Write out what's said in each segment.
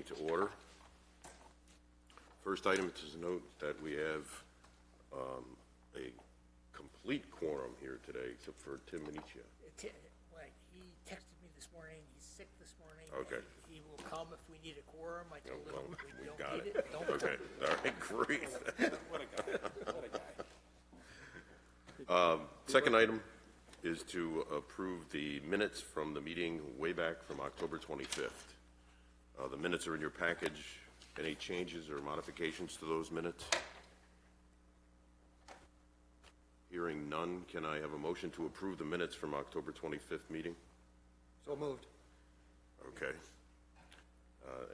to order. First item is to note that we have a complete quorum here today, except for Tim Minichia. Right, he texted me this morning. He's sick this morning. Okay. He will come if we need a quorum. I told well, him we we don't got need it. it. Don't Okay, all right, great. What a guy. What a guy. Second item is to approve the minutes from the meeting way back from October 25th. The minutes are in your package. Any changes or modifications to those minutes? Hearing none, can I have a motion to approve the minutes from October 25th meeting? So moved. Okay.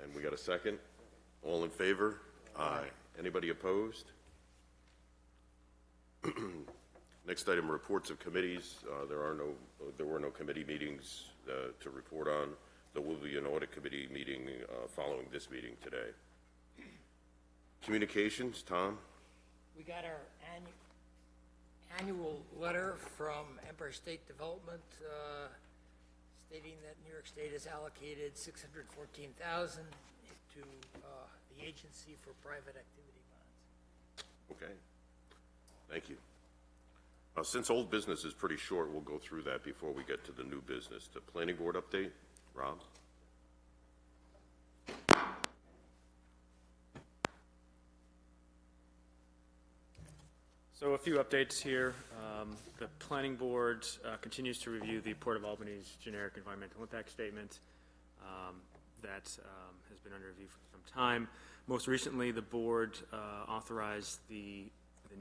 And we got a second? All in favor? Aye. Anybody opposed? Next item, reports of committees. There were no committee meetings to report on. There will be an audit committee meeting following this meeting today. Communications, Tom? We got our annual letter from Empire State Development stating that New York State has allocated $614,000 to the Agency for Private Activity Bonds. Okay. Thank you. Since old business is pretty short, we'll go through that before we get to the new business. The planning board update, Rob? So a few updates here. The planning board continues to review the Port of Albany's generic environmental impact statement that has been under review for some time. Most recently, the board authorized the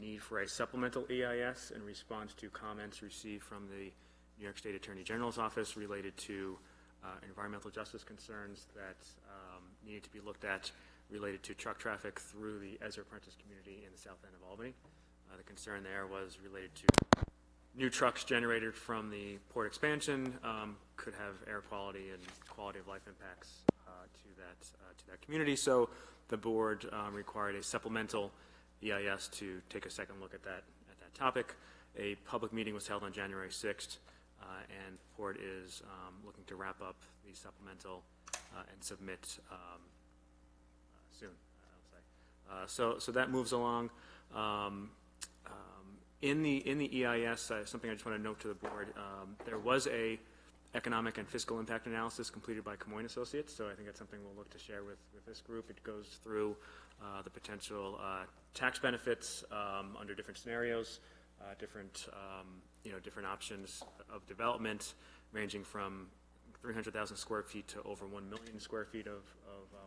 need for a supplemental EIS in response to comments received from the New York State Attorney General's office related to environmental justice concerns that needed to be looked at related to truck traffic through the Ezra Prentice community in the south end of Albany. The concern there was related to new trucks generated from the port expansion could have air quality and quality of life impacts to that community. So the board required a supplemental EIS to take a second look at that topic. A public meeting was held on January 6th, and the port is looking to wrap up the supplemental and submit soon, I'll say. So that moves along. In the EIS, something I just want to note to the board, there was a economic and fiscal impact analysis completed by Camoin Associates, so I think that's something we'll look to share with this group. It goes through the potential tax benefits under different scenarios, different options of development, ranging from 300,000 square feet to over 1 million square feet of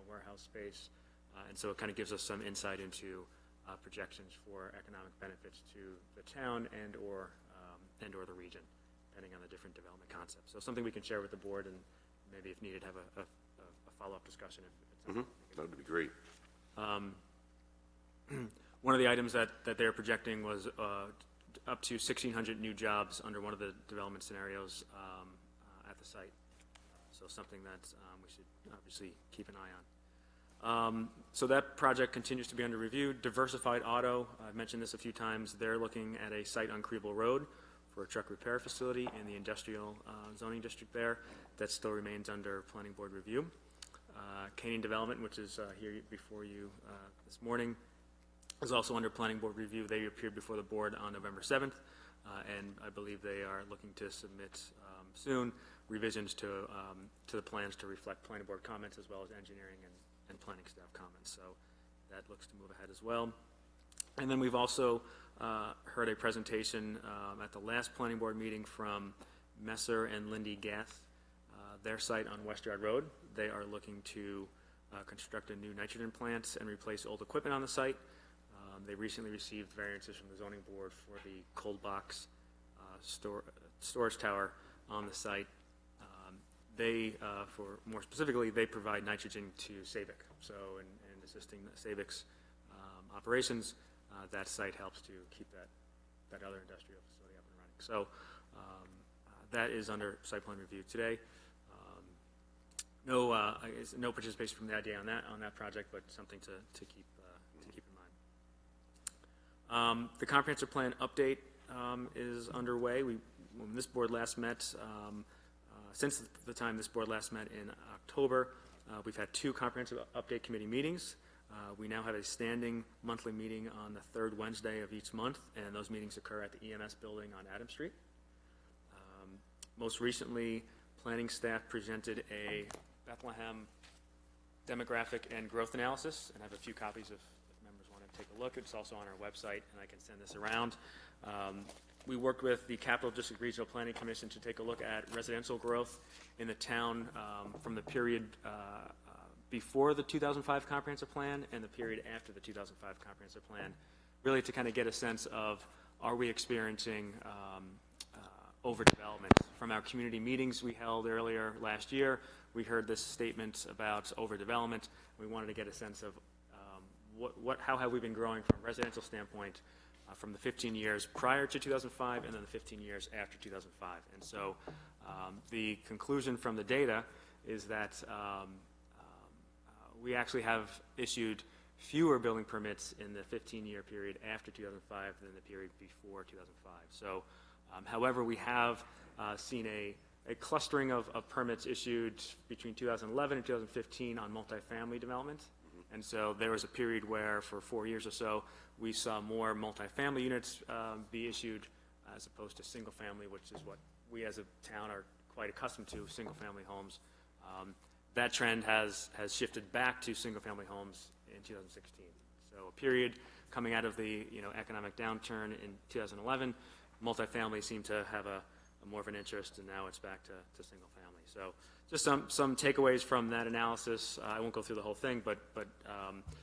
warehouse space, and so it kind of gives us some insight into projections for economic benefits to the town and or the region, depending on the different development concepts. So something we can share with the board, and maybe if needed, have a follow-up discussion. If it's That would be great. One of the items that they're projecting was up to 1,600 new jobs under one of the development scenarios at the site. So something that we should obviously keep an eye on. So that project continues to be under review. Diversified Auto, I've mentioned this a few times, they're looking at a site on Kriebel Road for a truck repair facility in the industrial zoning district there. That still remains under planning board review. Canaan Development, which is here before you this morning, is also under planning board review. They appeared before the board on November 7th, and I believe they are looking to submit soon revisions to the plans to reflect planning board comments as well as engineering and planning staff comments. So that looks to move ahead as well. And then we've also heard a presentation at the last planning board meeting from Messer and Lindy Gath, their site on West Yard Road. They are looking to construct a new nitrogen plant and replace old equipment on the site. They recently received variances from the zoning board for the cold box storage tower on the site. For more specifically, they provide nitrogen to Savic. So in assisting Savic's operations, that site helps to keep that other industrial facility up and running. So that is under site plan review today. No participation from the IDA on that project, but something to keep in mind. The comprehensive plan update is underway. When this board last met, since the time this board last met in October, We've had 2 comprehensive update committee meetings. We now have a standing monthly meeting on the 3rd Wednesday of each month, and those meetings occur at the EMS building on Adams Street. Most recently, planning staff presented a Bethlehem demographic and growth analysis, and I have a few copies if members want to take a look. It's also on our website, and I can send this around. We worked with the Capital District Regional Planning Commission to take a look at residential growth in the town from the period before the 2005 comprehensive plan and the period after the 2005 comprehensive plan, really to kind of get a sense of, are we experiencing overdevelopment? From our community meetings we held earlier last year, we heard this statement about overdevelopment. We wanted to get a sense of how have we been growing from a residential standpoint from the 15 years prior to 2005 and then the 15 years after 2005. And so the conclusion from the data is that we actually have issued fewer building permits in the 15-year period after 2005 than the period before 2005. So, however, we have seen a clustering of permits issued between 2011 and 2015 on multifamily development. And so there was a period where for 4 years or so, we saw more multifamily units be issued as opposed to single family, which is what we as a town are quite accustomed to, single family homes. That trend has shifted back to single family homes in 2016. So a period coming out of the economic downturn in 2011, multifamily seemed to have a more of an interest, and now it's back to single family. So just some takeaways from that analysis. I won't go through the whole thing, but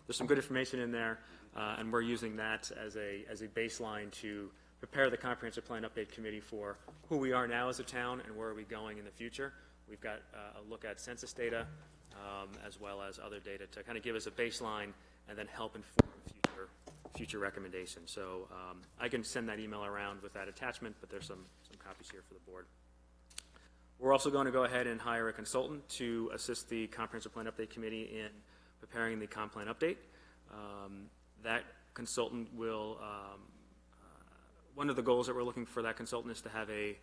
there's some good information in there, and we're using that as a baseline to prepare the Comprehensive Plan Update Committee for who we are now as a town and where are we going in the future. We've got a look at census data as well as other data to kind of give us a baseline and then help inform future recommendations. So I can send that email around with that attachment, but there's some copies here for the board. We're also going to go ahead and hire a consultant to assist the Comprehensive Plan Update Committee in preparing the comp plan update. That consultant will, one of the goals that we're looking for that consultant is to have a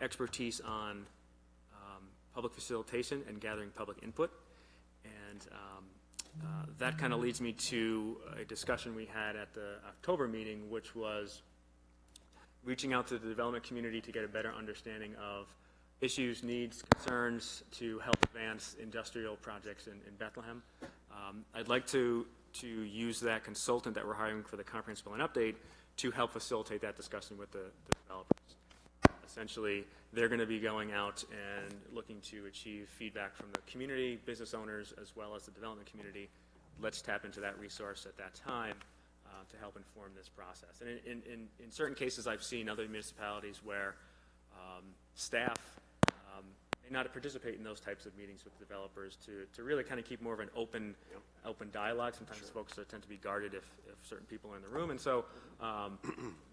expertise on public facilitation and gathering public input. And that kind of leads me to a discussion we had at the October meeting, which was reaching out to the development community to get a better understanding of issues, needs, concerns to help advance industrial projects in Bethlehem. I'd like to use that consultant that we're hiring for the comprehensive plan update to help facilitate that discussion with the developers. Essentially, they're going to be going out and looking to achieve feedback from the community, business owners, as well as the development community. Let's tap into that resource at that time to help inform this process. And in certain cases, I've seen other municipalities where staff may not participate in those types of meetings with developers to really kind of keep more of an open dialogue. Sometimes folks tend to be guarded if certain people are in the room. And so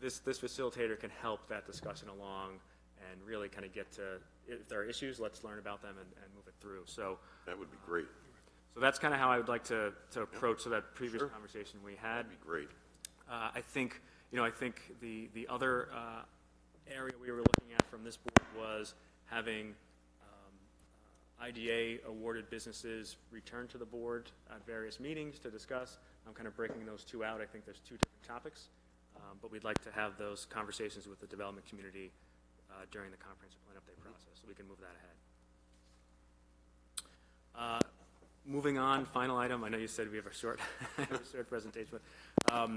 this facilitator can help that discussion along and really kind of get to, if there are issues, let's learn about them and move it through. So That would be great. So that's kind of how I would like to approach that previous conversation we had. That'd be great. I think the other area we were looking at from this board was having IDA awarded businesses return to the board at various meetings to discuss. I'm kind of breaking those two out. I think there's two different topics, but we'd like to have those conversations with the development community during the comprehensive plan update process, so we can move that ahead. Moving on, final item. I know you said we have a short, presentation. But,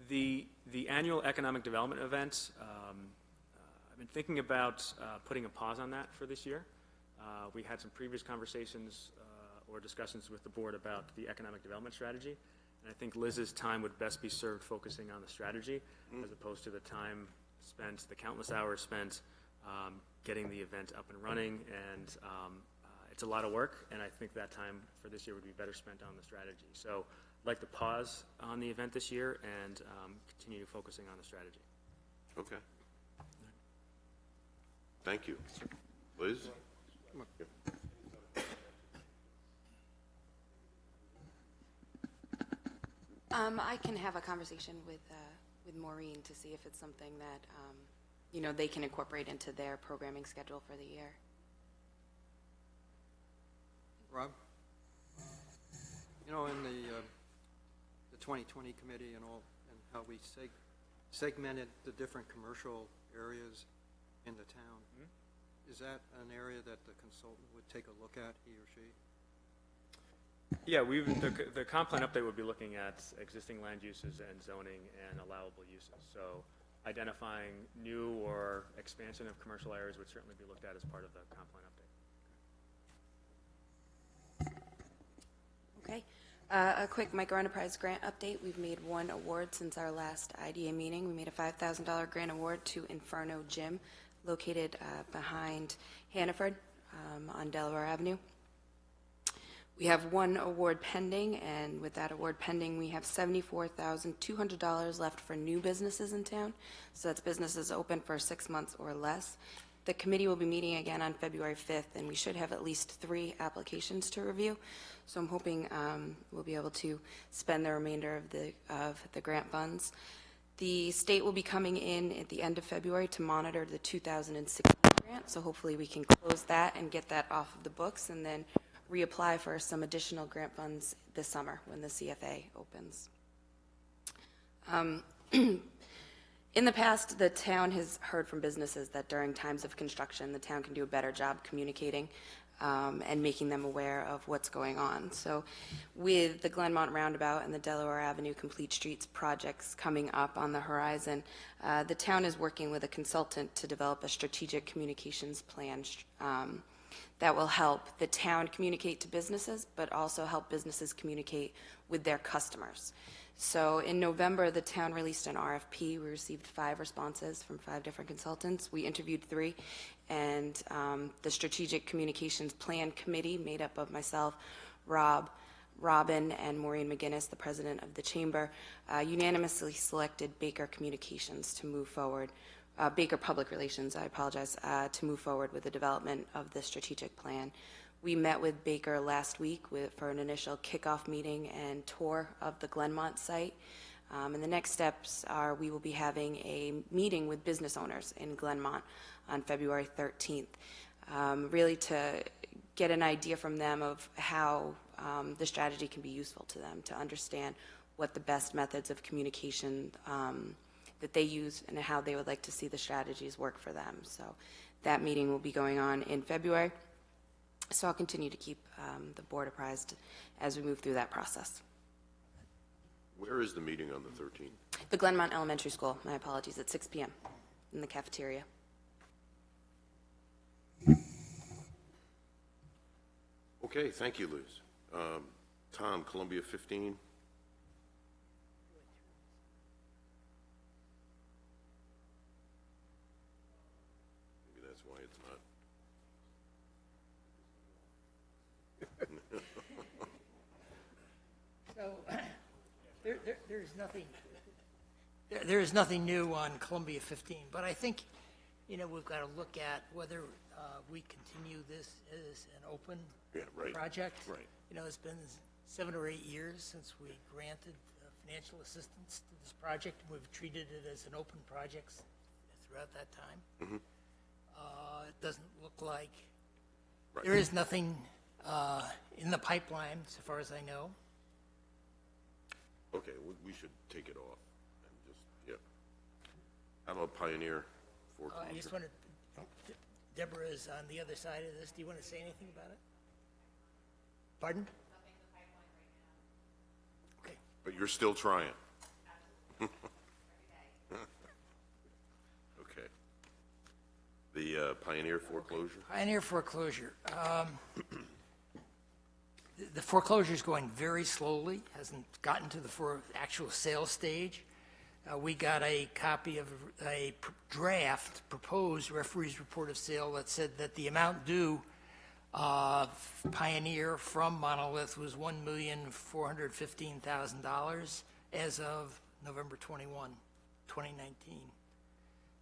the annual economic development event. I've been thinking about putting a pause on that for this year. We had some previous conversations or discussions with the board about the economic development strategy, and I think Liz's time would best be served focusing on the strategy as opposed to the time spent, the countless hours spent getting the event up and running. And it's a lot of work, and I think that time for this year would be better spent on the strategy. So I'd like to pause on the event this year and continue focusing on the strategy. Okay. Thank you. Liz? I can have a conversation with Maureen to see if it's something that they can incorporate into their programming schedule for the year. Rob? You know, in the 2020 committee and all, and how we segmented the different commercial areas in the town, is that an area that the consultant would take a look at, he or she? Yeah, the comp plan update would be looking at existing land uses and zoning and allowable uses. So identifying new or expansion of commercial areas would certainly be looked at as part of the comp plan update. Okay. A quick micro enterprise grant update. We've made one award since our last IDA meeting. We made a $5,000 grant award to Inferno Gym, located behind Hannaford on Delaware Avenue. We have one award pending, and with that award pending, we have $74,200 left for new businesses in town. So that's businesses open for 6 months or less. The committee will be meeting again on February 5th, and we should have at least 3 applications to review. So I'm hoping we'll be able to spend the remainder of the grant funds. The state will be coming in at the end of February to monitor the 2016 grant, so hopefully we can close that and get that off of the books, and then reapply for some additional grant funds this summer when the CFA opens. In the past, the town has heard from businesses that during times of construction, the town can do a better job communicating and making them aware of what's going on. So with the Glenmont Roundabout and the Delaware Avenue Complete Streets projects coming up on the horizon, the town is working with a consultant to develop a strategic communications plan that will help the town communicate to businesses, but also help businesses communicate with their customers. So in November, the town released an RFP. We received 5 responses from 5 different consultants. We interviewed 3, and the Strategic Communications Plan Committee, made up of myself, Robin, and Maureen McGinnis, the president of the chamber, unanimously selected Baker Communications to move forward. Baker Public Relations, I apologize, to move forward with the development of the strategic plan. We met with Baker last week for an initial kickoff meeting and tour of the Glenmont site. And the next steps are we will be having a meeting with business owners in Glenmont on February 13th, really to get an idea from them of how the strategy can be useful to them, to understand what the best methods of communication that they use and how they would like to see the strategies work for them. So that meeting will be going on in February. So I'll continue to keep the board apprised as we move through that process. Where is the meeting on the 13th? The Glenmont Elementary School, my apologies, at 6 p.m. in the cafeteria. Okay, thank you, Liz. Tom, Columbia 15. Maybe that's why it's not. So there is nothing new on Columbia 15, but I think, we've got to look at whether we continue this as an open project. Right. It's been 7 or 8 years since we granted financial assistance to this project. We've treated it as an open project throughout that time. Mm-hmm. It doesn't look like Right. there is nothing in the pipeline, so far as I know. Okay, we should take it off and just, How about Pioneer foreclosure? I just wanted, Deborah is on the other side of this. Do you want to say anything about it? Pardon? Okay. But you're still trying? Okay. The Pioneer foreclosure? Pioneer foreclosure. The foreclosure is going very slowly, hasn't gotten to the actual sale stage. We got a copy of a draft proposed referee's report of sale that said that the amount due Pioneer from Monolith was $1,415,000 as of November 21, 2019.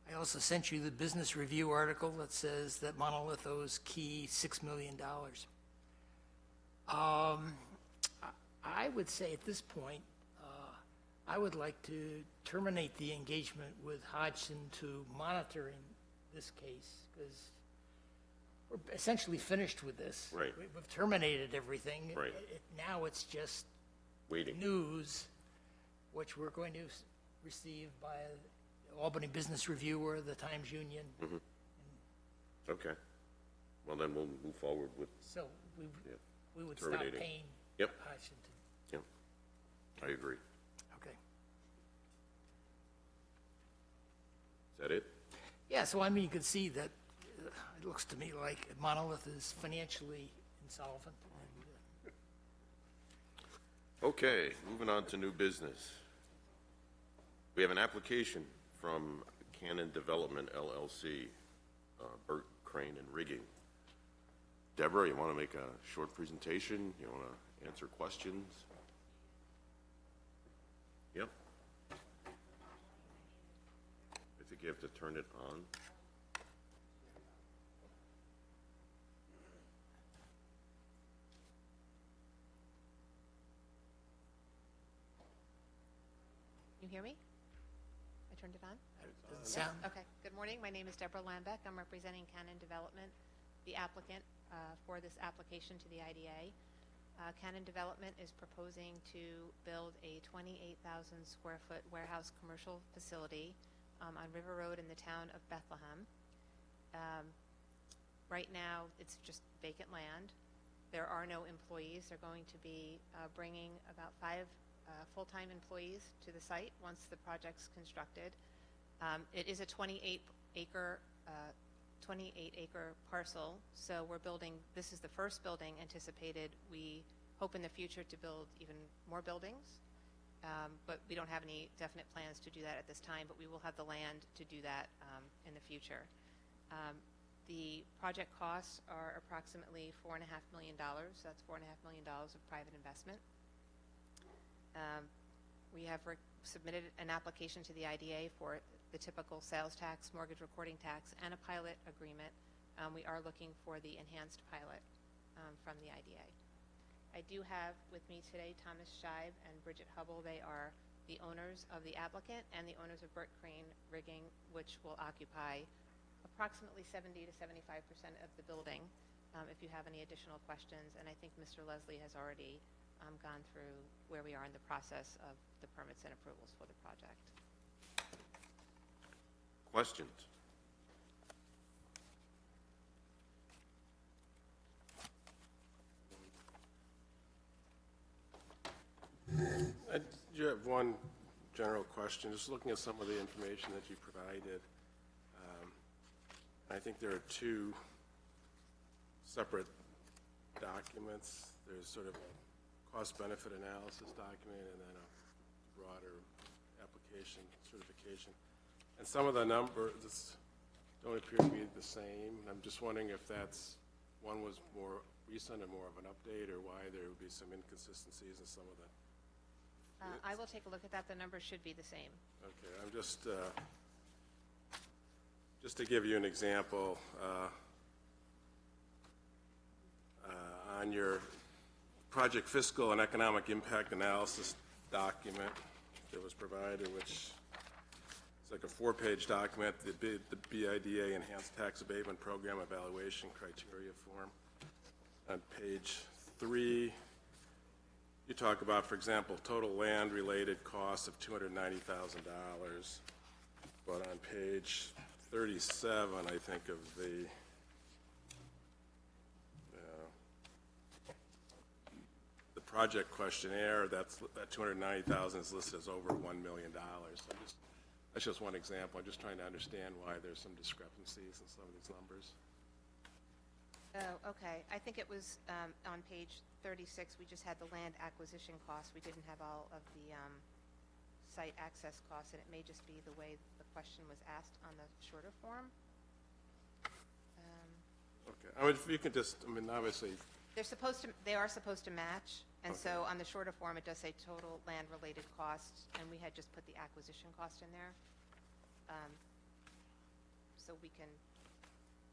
I also sent you the Business Review article that says that Monolith owes Key $6 million. I would say at this point, I would like to terminate the engagement with Hodgson to monitoring this case, because we're essentially finished with this. Right. We've terminated everything. Right. Now it's just Waiting. news, which we're going to receive by the Albany Business Review or the Times Union. Okay. Well, then we'll move forward with, So yeah, we would stop terminating. paying Yep. Hudson to, yeah, I agree. okay. Is that it? Yeah, so I mean, you can see that it looks to me like Monolith is financially insolvent. Okay, moving on to new business. We have an application from Cannon Development LLC, Burt Crane and Rigging. Deborah, you want to make a short presentation? You want to answer questions? Yep. I think you have to turn it on. You hear me? I turned it on? Doesn't sound, Okay. Good morning. My name is Deborah Lambeck. I'm representing Cannon Development, the applicant for this application to the IDA. Cannon Development is proposing to build a 28,000 square foot warehouse commercial facility on River Road in the town of Bethlehem. Right now, it's just vacant land. There are no employees. They're going to be bringing about 5 full-time employees to the site once the project's constructed. It is a 28-acre parcel, so we're building, this is the first building anticipated. We hope in the future to build even more buildings, but we don't have any definite plans to do that at this time, but we will have the land to do that in the future. The project costs are approximately $4.5 million. That's $4.5 million of private investment. We have submitted an application to the IDA for the typical sales tax, mortgage recording tax, and a pilot agreement. We are looking for the enhanced pilot from the IDA. I do have with me today Thomas Scheib and Bridget Hubble. They are the owners of the applicant and the owners of Burt Crane Rigging, which will occupy approximately 70 to 75% of the building. If you have any additional questions, and I think Mr. Leslie has already gone through where we are in the process of the permits and approvals for the project. Questions? I do have one general question. Just looking at some of the information that you provided, I think there are 2 separate documents. There's sort of a cost-benefit analysis document and then a broader application certification. And some of the numbers don't appear to be the same. I'm just wondering if one was more recent and more of an update, or why there would be some inconsistencies in some of the. I will take a look at that. The numbers should be the same. Okay, I'm just to give you an example, on your project fiscal and economic impact analysis document that was provided, which is like a 4-page document, the BIDA Enhanced Tax Abatement Program Evaluation Criteria Form. On page 3, you talk about, for example, total land-related costs of $290,000. But on page 37, I think, of the project questionnaire, that $290,000 is listed as over $1 million. So that's just one example. I'm just trying to understand why there's some discrepancies in some of these numbers. Oh, okay. I think it was on page 36, we just had the land acquisition costs. We didn't have all of the site access costs, and it may just be the way the question was asked on the shorter form. Okay. I mean, if you could just, obviously. They are supposed to match, and so on the shorter form, it does say total land-related costs, and we had just put the acquisition cost in there. So we can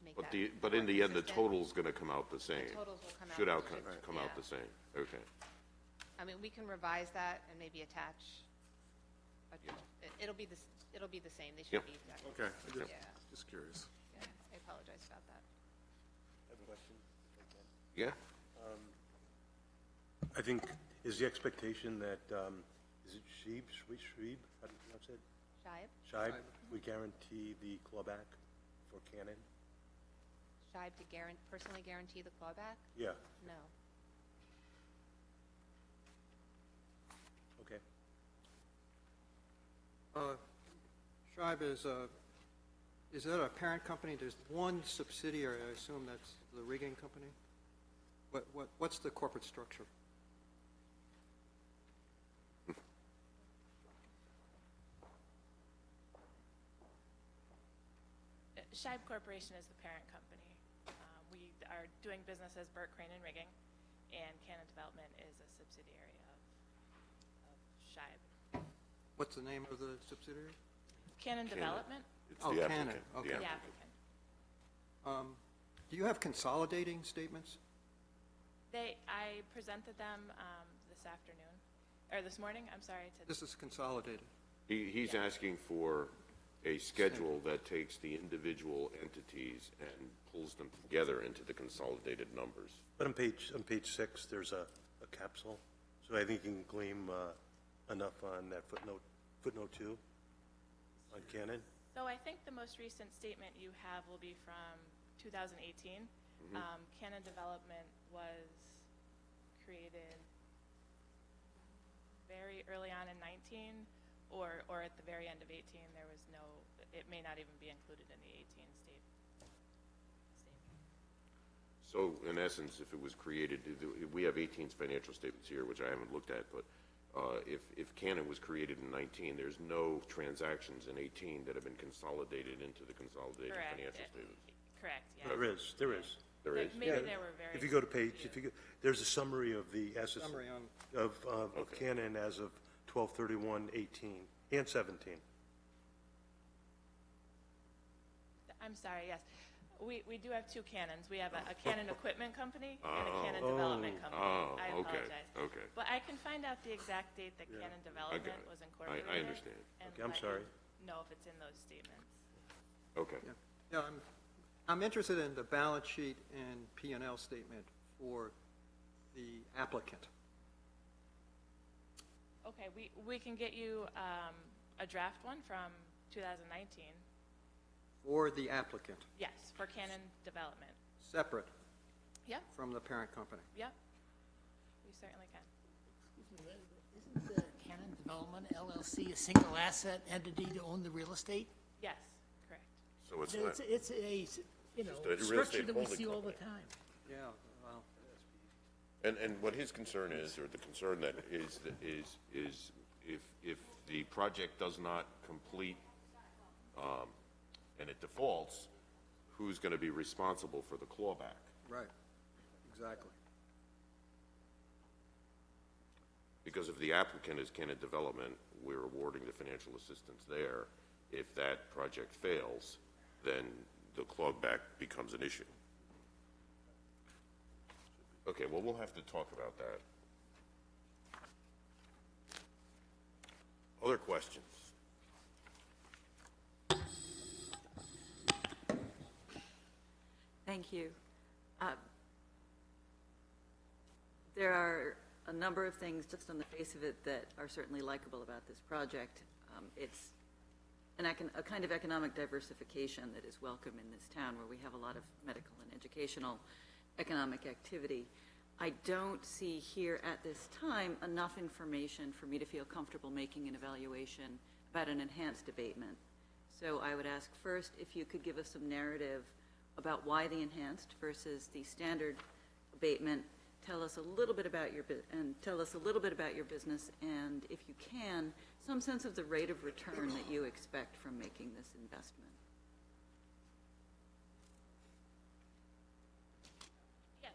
make that But in the end, the consistent. total's going to come out the same. The totals will come out. Should come yeah. out the same. Okay. I mean, we can revise that and maybe attach. It'll be the same. They should Yep. be exactly. Okay. Yeah. Just curious. Yeah. I apologize about that. question, if I can. Yeah? I think, is the expectation that, is it Sheeb, how do you pronounce it? Shibe? Scheib, we guarantee the clawback for Canon? Shibe to personally guarantee the clawback? Yeah, No. okay. Scheib is that a parent company? There's one subsidiary, I assume that's the rigging company? What's the corporate structure? Shibe Corporation is the parent company. We are doing business as Burt Crane and Rigging, and Cannon Development is a subsidiary of Shibe. What's the name of the subsidiary? Cannon Development? It's Oh, the Canon, applicant. okay. The applicant. Do you have consolidating statements? I presented them this afternoon, or this morning, I'm sorry. This is consolidated. He's asking for a schedule that takes the individual entities and pulls them together into the consolidated numbers. But on page 6, there's a capsule, so I think you can glean enough on that footnote 2 on Canon. So I think the most recent statement you have will be from 2018. Cannon Development was created very early on in 19, or at the very end of 18. There was no, it may not even be included in the 18 statement. So in essence, if it was created, we have 18's financial statements here, which I haven't looked at, but if Canon was created in 19, there's no transactions in 18 that have been consolidated into the consolidated Correct. financial statements. Correct, yeah. There is. There is? Maybe there were very. If you go to there's a summary of the assets Summary on, of Canon as of 12/31/18 and 17. I'm sorry, yes. We do have two Cannons. We have a Cannon Equipment Company and a Cannon Development Company. I okay, apologize. okay. But I can find out the exact date that Cannon Development it. was incorporated. I understand. and Okay, I'm let sorry. you know if it's in those statements. Okay. yeah, I'm interested in the balance sheet and P&L statement for the applicant. Okay, we can get you a draft one from 2019. For the applicant, Yes, for Cannon Development. separate Yep, from the parent company. yep. We certainly can. Isn't the Cannon Development LLC a single asset entity to own the real estate? Yes, correct. So it's not, It's a, you know, Just a real structure estate that we holding see all the company. time. Yeah, well, and what his concern is, or the concern that is if the project does not complete, and it defaults, who's going to be responsible for the clawback? right, exactly. Because if the applicant is Cannon Development, we're awarding the financial assistance there. If that project fails, then the clawback becomes an issue. Okay, well, we'll have to talk about that. Other questions? Thank you. There are a number of things just on the face of it that are certainly likable about this project. It's a kind of economic diversification that is welcome in this town where we have a lot of medical and educational economic activity. I don't see here at this time enough information for me to feel comfortable making an evaluation about an enhanced abatement. So I would ask first if you could give us some narrative about why the enhanced versus the standard abatement. Tell us a little bit about your business, and if you can, some sense of the rate of return that you expect from making this investment. Yes.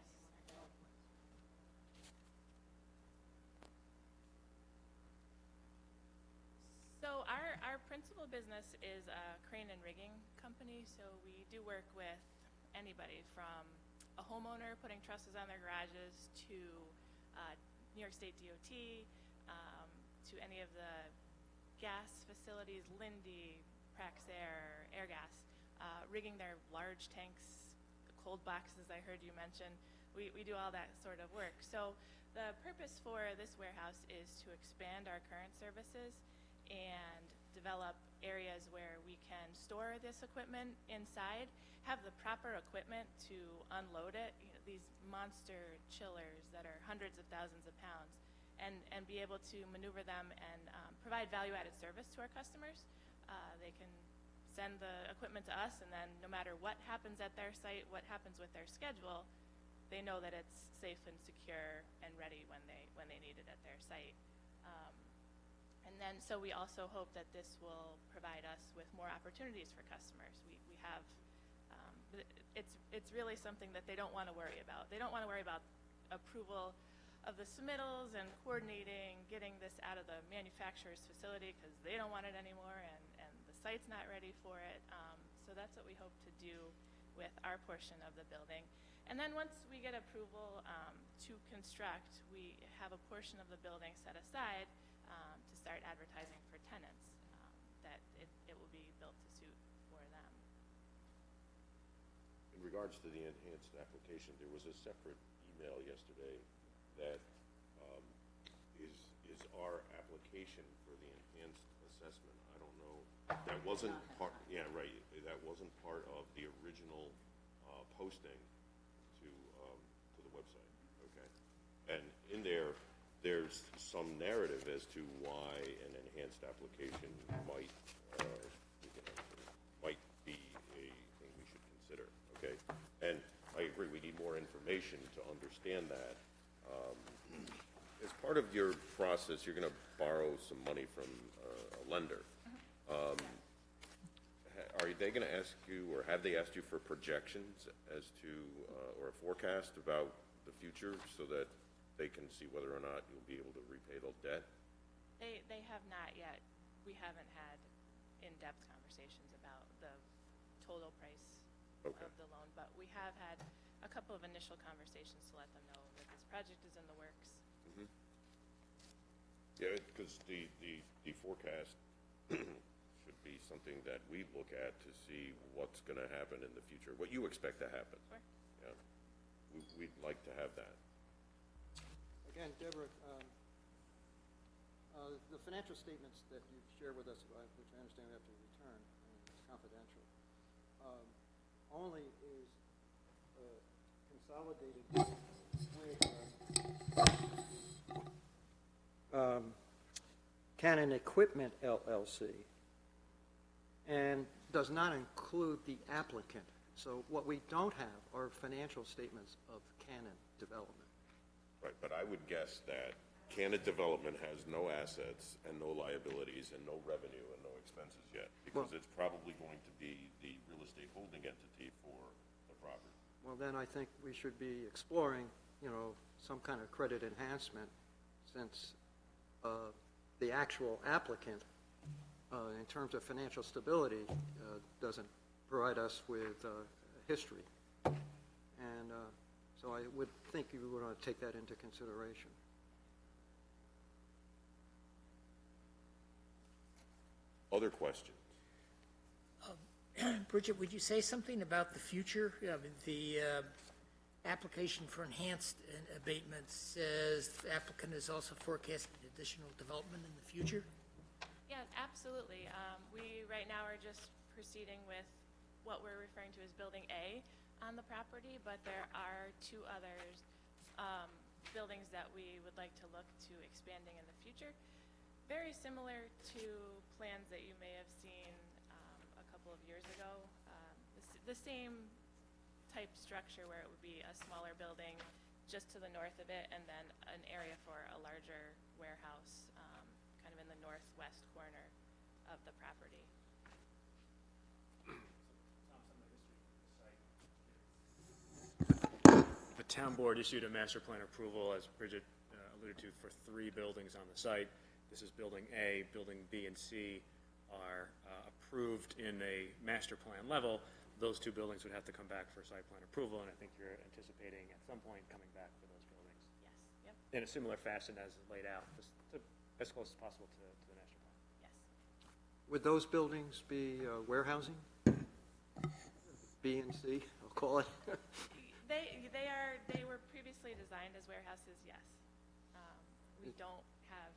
So our principal business is a crane and rigging company, so we do work with anybody from a homeowner putting trusses on their garages to New York State DOT, to any of the gas facilities, Lindy, Praxair, Airgas, rigging their large tanks, cold boxes I heard you mention. We do all that sort of work. So the purpose for this warehouse is to expand our current services and develop areas where we can store this equipment inside, have the proper equipment to unload it, you know, these monster chillers that are hundreds of thousands of pounds, and be able to maneuver them and provide value-added service to our customers. They can send the equipment to us, and then no matter what happens at their site, what happens with their schedule, they know that it's safe and secure and ready when they need it at their site. And then, so we also hope that this will provide us with more opportunities for customers. We have, it's really something that they don't want to worry about. They don't want to worry about approval of the submittals and coordinating, getting this out of the manufacturer's facility because they don't want it anymore, and the site's not ready for it. So that's what we hope to do with our portion of the building. And then once we get approval to construct, we have a portion of the building set aside to start advertising for tenants, that it will be built to suit for them. In regards to the enhanced application, there was a separate email yesterday that is our application for the enhanced assessment. I don't know, that wasn't part, yeah, right, that wasn't part of the original posting to the website, okay? And in there, there's some narrative as to why an enhanced application might be a thing we should consider, okay? And I agree, we need more information to understand that. As part of your process, you're going to borrow some money from a lender. Are they going to ask you, or have they asked you for projections as to, or a forecast about the future so that they can see whether or not you'll be able to repay the debt? They have not yet. We haven't had in-depth conversations about the total price of the loan, but we have had a couple of initial conversations to let them know that this project is in the works. Mm-hmm. Yeah, because the forecast should be something that we look at to see what's going to happen in the future, what you expect to happen. Sure. Yeah, we'd like to have that. Again, Deborah, the financial statements that you've shared with us, which I understand we have to return, and it's confidential, only is consolidated with Canon Equipment LLC, and does not include the applicant. So what we don't have are financial statements of Canon Development. Right, but I would guess that Canada Development has no assets and no liabilities and no revenue and no expenses yet, because it's probably going to be the real estate holding entity for the property. Well, then I think we should be exploring, some kind of credit enhancement, since the actual applicant, in terms of financial stability, doesn't provide us with history. And so I would think you would want to take that into consideration. Other questions? Bridget, would you say something about the future? The application for enhanced abatement says the applicant is also forecasting additional development in the future? Yeah, absolutely. We right now are just proceeding with what we're referring to as Building A on the property, but there are two others, buildings that we would like to look to expanding in the future. Very similar to plans that you may have seen a couple of years ago. The same type structure where it would be a smaller building just to the north of it, and then an area for a larger warehouse kind of in the northwest corner of the property. The town board issued a master plan approval, as Bridget alluded to, for 3 buildings on the site. This is Building A. Building B and C are approved in a master plan level. Those 2 buildings would have to come back for site plan approval, and I think you're anticipating at some point coming back for those buildings. Yes, yep, In a similar fashion as laid out, as close as possible to the master plan. yes. Would those buildings be warehousing? B and C? call it. They were previously designed as warehouses, yes. We don't have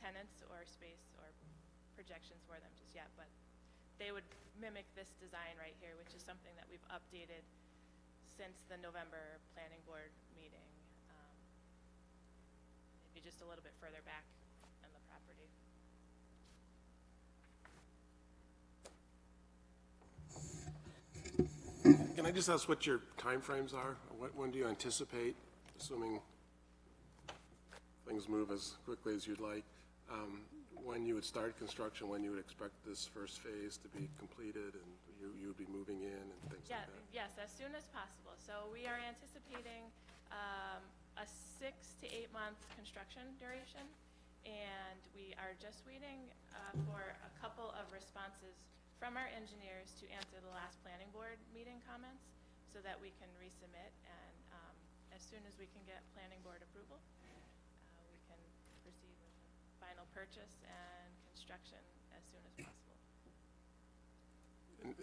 tenants or space or projections for them just yet, but they would mimic this design right here, which is something that we've updated since the November planning board meeting. Maybe just a little bit further back on the property. Can I just ask what your timeframes are? When do you anticipate, assuming things move as quickly as you'd like, when you would start construction, when you would expect this first phase to be completed and you would be moving in and things like that? Yes, as soon as possible. So we are anticipating a 6 to 8 month construction duration, and we are just waiting for a couple of responses from our engineers to answer the last planning board meeting comments so that we can resubmit, and as soon as we can get planning board approval, we can proceed with the final purchase and construction as soon as possible. And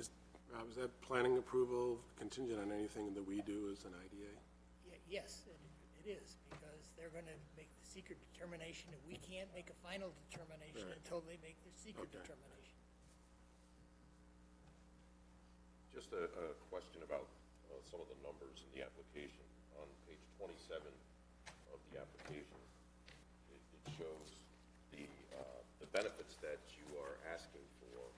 Rob, is that planning approval contingent on anything that we do as an IDA? Yes, it is, because they're going to make the secret determination, and we can't make a final determination Right. until they make their secret Okay. determination. Just a question about some of the numbers in the application. On page 27 of the application, it shows the benefits that you are asking for.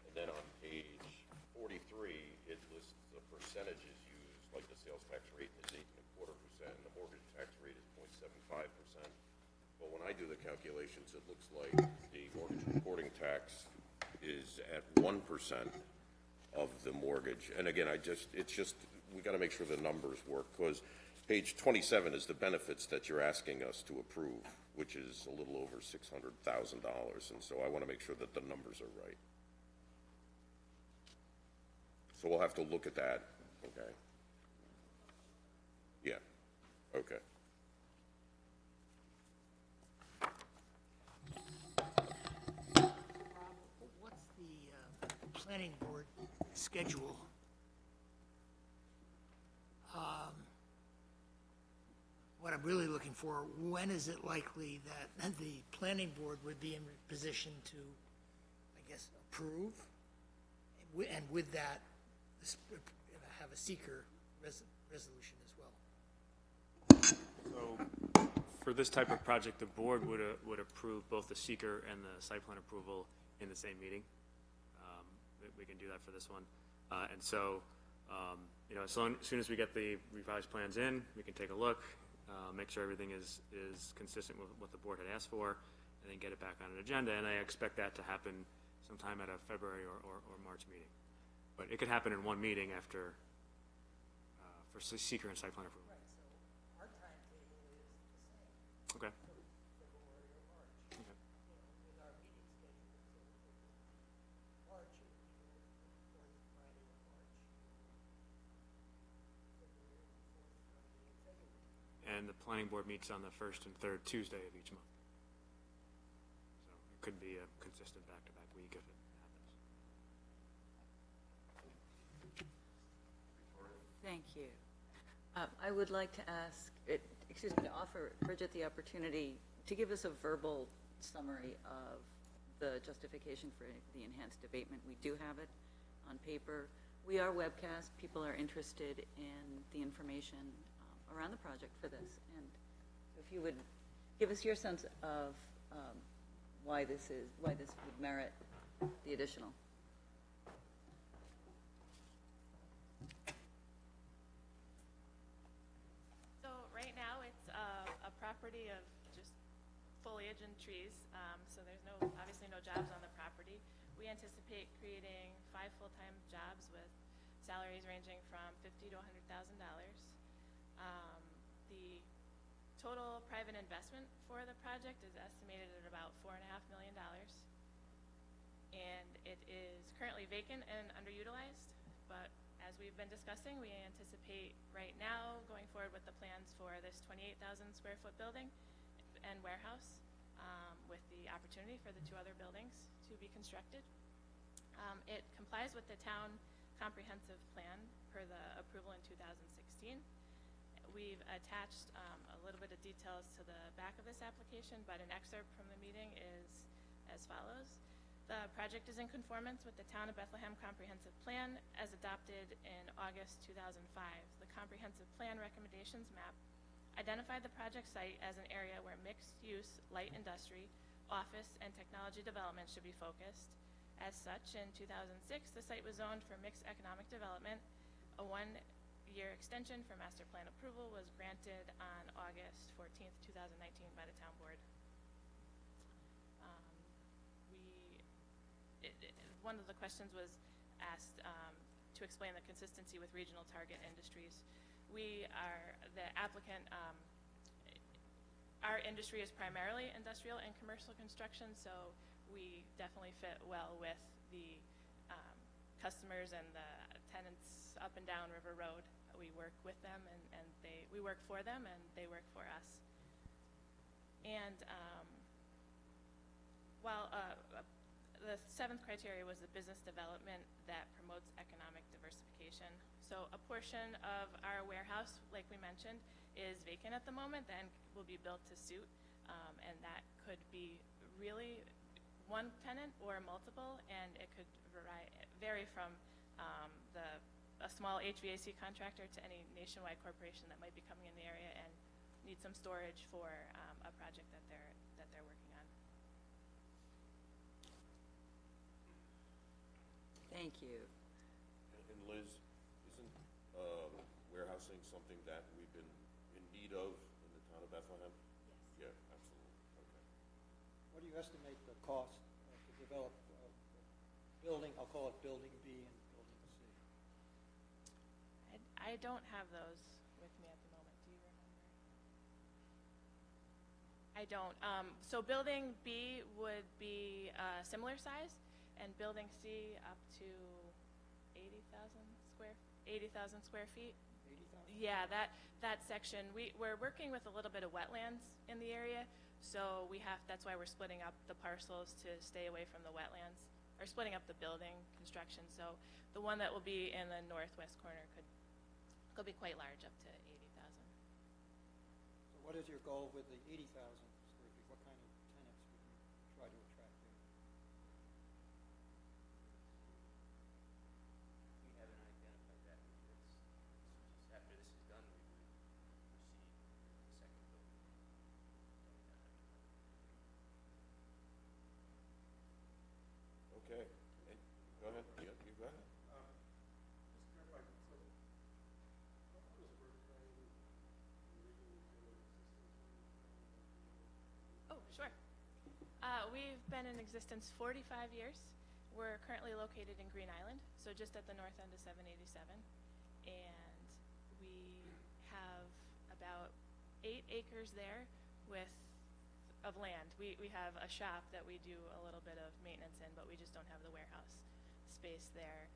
And then on page 43, it lists the percentages used, like the sales tax rate is 8.25%, and the mortgage tax rate is 0.75%. But when I do the calculations, it looks like the mortgage reporting tax is at 1% of the mortgage. And again, we got to make sure the numbers work, because page 27 is the benefits that you're asking us to approve, which is a little over $600,000. And so I want to make sure that the numbers are right. So we'll have to look at that, okay? Yeah, okay. What's the planning board schedule? What I'm really looking for, when is it likely that the planning board would be in position to, I guess, approve? And with that, have a seeker resolution as well? So for this type of project, the board would approve both the seeker and the site plan approval in the same meeting. We can do that for this one. And so, as soon as we get the revised plans in, we can take a look, make sure everything is consistent with what the board had asked for, and then get it back on an agenda. And I expect that to happen sometime at a February or March meeting. But it could happen in one meeting after, for seeker and site plan approval. Right, so our timetable is the same. Okay. February or March. Okay. With our meeting schedule, so March, it would be the fourth Friday of March. February, the fourth Friday of February. And the planning board meets on the first and third Tuesday of each month. So it could be a consistent back-to-back week if it happens. Thank you. I would like to offer Bridget the opportunity to give us a verbal summary of the justification for the enhanced abatement. We do have it on paper. We are webcast. People are interested in the information around the project for this. And if you would give us your sense of why this would merit the additional. So right now, it's a property of just foliage and trees, so there's obviously no jobs on the property. We anticipate creating 5 full-time jobs with salaries ranging from $50,000 to $100,000. The total private investment for the project is estimated at about $4.5 million, and it is currently vacant and underutilized, but as we've been discussing, we anticipate right now going forward with the plans for this 28,000 square foot building and warehouse, with the opportunity for the 2 other buildings to be constructed. It complies with the town comprehensive plan per the approval in 2016. We've attached a little bit of details to the back of this application, but an excerpt from the meeting is as follows. The project is in conformance with the Town of Bethlehem Comprehensive Plan as adopted in August 2005. The comprehensive plan recommendations map identified the project site as an area where mixed-use light industry, office, and technology development should be focused. As such, in 2006, the site was zoned for mixed economic development. A one-year extension for master plan approval was granted on August 14th, 2019 by the town board. One of the questions was asked to explain the consistency with regional target industries. The applicant, our industry is primarily industrial and commercial construction, so we definitely fit well with the customers and the tenants up and down River Road. We work with them and we work for them and they work for us. And while the seventh criteria was the business development that promotes economic diversification. So a portion of our warehouse, like we mentioned, is vacant at the moment, then will be built to suit, and that could be really one tenant or multiple, and it could vary from a small HVAC contractor to any nationwide corporation that might be coming in the area and need some storage for a project that they're working on. Thank you. And Liz, isn't warehousing something that we've been in need of in the town of Bethlehem? Yes. Yeah, absolutely. Okay. What do you estimate the cost to develop building, I'll call it building B and building C? I don't have those with me at the moment. Do you remember? I don't. So building B would be similar size, and building C up to 80,000 square feet. 80,000? Yeah, that section. We're working with a little bit of wetlands in the area, so that's why we're splitting up the parcels to stay away from the wetlands, or splitting up the building construction. So the one that will be in the northwest corner could be quite large, up to 80,000. So what is your goal with the 80,000 square feet? What kind of tenants would you try to attract there? We haven't identified that. It's just after this is done, we would proceed with the second building. Okay. Go ahead. Yeah, you go ahead. Oh, sure. We've been in existence 45 years. We're currently located in Green Island, so just at the north end of 787. And we have about 8 acres there of land. We have a shop that we do a little bit of maintenance in, but we just don't have the warehouse space there.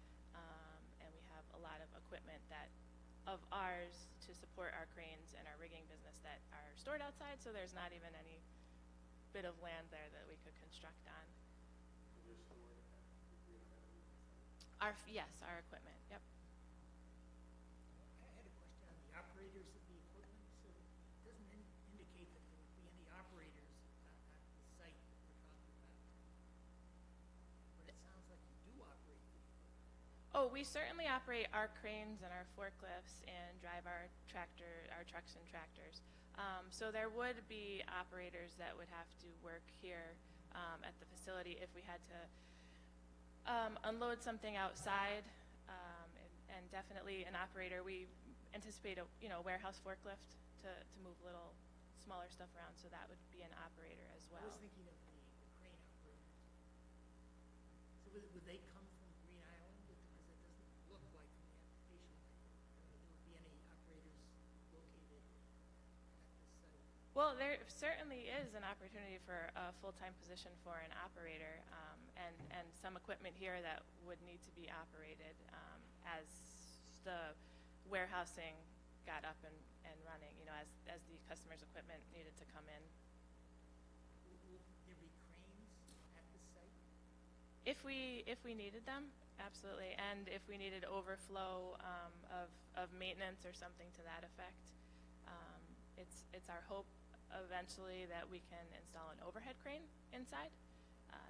And we have a lot of equipment of ours to support our cranes and our rigging business that are stored outside, so there's not even any bit of land there that we could construct on. Yes, our equipment, yep. I had a question on the operators of the equipment. So it doesn't indicate that there would be any operators at the site that we're talking about. But it sounds like you do operate the equipment. Oh, we certainly operate our cranes and our forklifts and drive our trucks and tractors. So there would be operators that would have to work here at the facility if we had to unload something outside, and definitely an operator. We anticipate a warehouse forklift to move little smaller stuff around, so that would be an operator as well. I was thinking of the crane operators. So would they come from Green Island? Because it doesn't look like from the application like there would be any operators located at this site. Well, there certainly is an opportunity for a full-time position for an operator, and some equipment here that would need to be operated as the warehousing got up and running, as the customer's equipment needed to come in. Will there be cranes at the site? If we needed them, Absolutely, and if we needed overflow of maintenance or something to that effect, it's our hope eventually that we can install an overhead crane inside.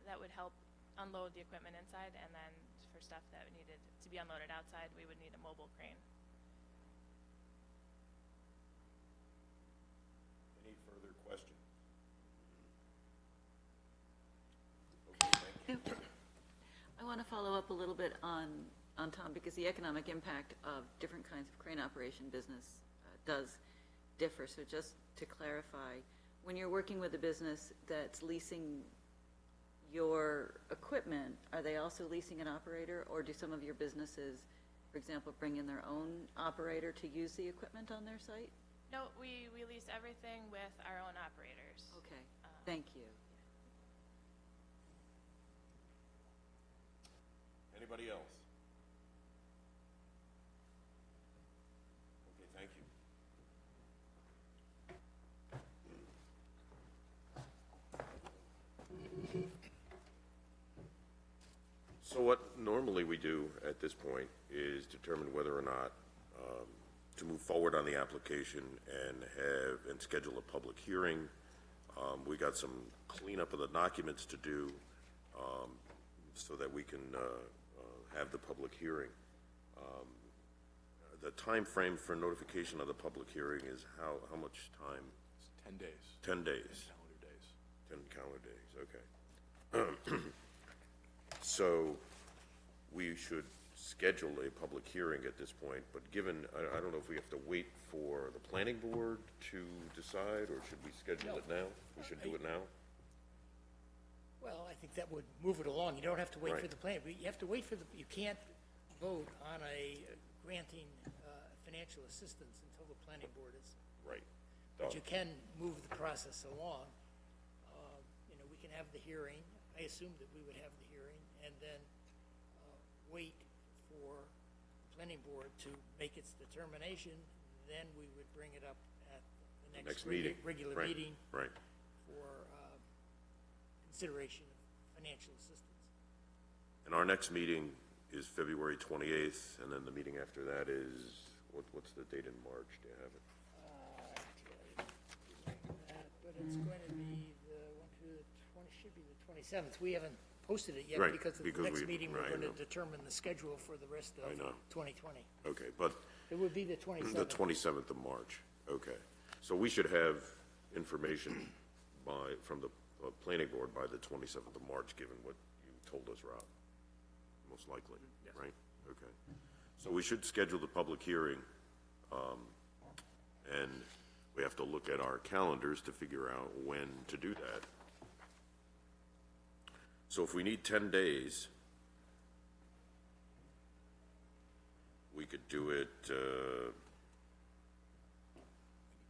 That would help unload the equipment inside, and then for stuff that needed to be unloaded outside, we would need a mobile crane. Any further questions? Okay, thank you. I want to follow up a little bit on Tom, because the economic impact of different kinds of crane operation business does differ. So just to clarify, when you're working with a business that's leasing your equipment, are they also leasing an operator, or do some of your businesses, for example, bring in their own operator to use the equipment on their site? No, we lease everything with our own operators. Okay, thank you. Anybody else? Okay, thank you. So what normally we do at this point is determine whether or not to move forward on the application and schedule a public hearing. We got some cleanup of the documents to do so that we can have the public hearing. The time frame for notification of the public hearing is how much time? 10 days. 10 days. 10 calendar days. 10 calendar days, okay. So we should schedule a public hearing at this point, but given, I don't know if we have to wait for the planning board to decide, or should we schedule it now? We should do it now? Well, I think that would move it along. You don't have to wait for Right. the plan. You have to wait for you can't vote on a granting financial assistance until the planning board is, Right. but you can move the process along. We can have the hearing. I assume that we would have the hearing and then wait for the planning board to make its determination. Then we would bring it up at the next meeting. regular Right. meeting Right. for consideration of financial assistance. And our next meeting is February 28th, and then the meeting after that is, what's the date in March? Do you have it? But it's going to be should be the 27th. We haven't posted it yet Right, because at the because next we- meeting, we're right, I going to know. determine the schedule for the rest of I know. 2020. Okay, but It would be the 27th. the 27th of March, okay. So we should have information from the planning board by the 27th of March, given what you told us, Rob, most likely, right? Okay. So we should schedule the public hearing, and we have to look at our calendars to figure out when to do that. So if we need 10 days, we could do it,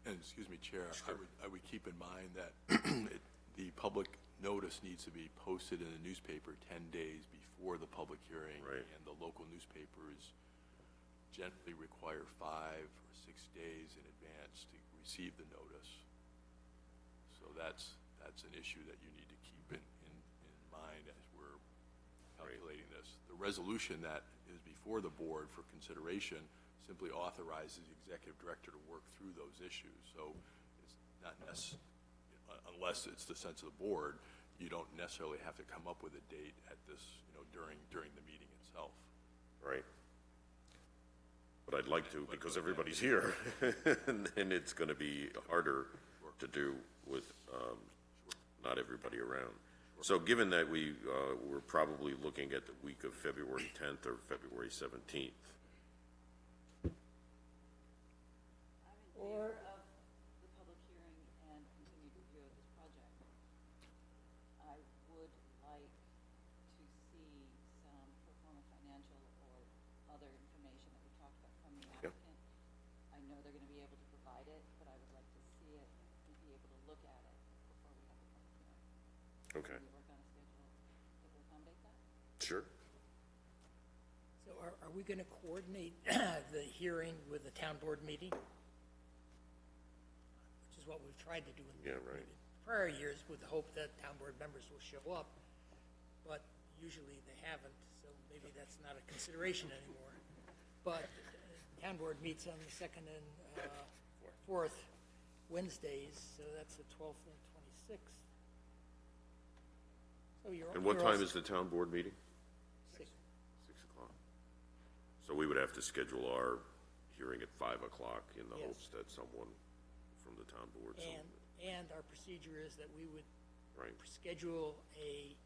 And, excuse me, Chair, I would keep in mind that the public notice needs to be posted in the newspaper 10 days before the public hearing. Right. And the local newspapers generally require 5 or 6 days in advance to receive the notice. So that's an issue that you need to keep in mind as we're calculating this. The resolution that is before the board for consideration simply authorizes the executive director to work through those issues. So it's not unless it's the sense of the board, you don't necessarily have to come up with a date at this, during the meeting itself. right? But I'd like to, because everybody's here, and it's going to be harder to do with not everybody around. So given that we're probably looking at the week of February 10th or February 17th. Or of the public hearing and continued review of this project. I would like to see some pro forma financial or other information that we talked about from the applicant. I know they're going to be able to provide it, but I would like to see it and be able to look at it before we have the public hearing. Okay, Can we work on a schedule that will accommodate that? sure. So are we going to coordinate the hearing with the town board meeting? Which is what we've tried to do in Yeah, right. prior years with the hope that town board members will show up, but usually they haven't. so maybe that's not a consideration anymore. But town board meets on the second and fourth Wednesdays, so that's the 12th and 26th. So you're. And what you're time also- is the town board meeting? 6. 6 o'clock. So we would have to schedule our hearing at 5 o'clock in the Yes. hopes that someone from the town board. And our procedure is that we would Right. schedule a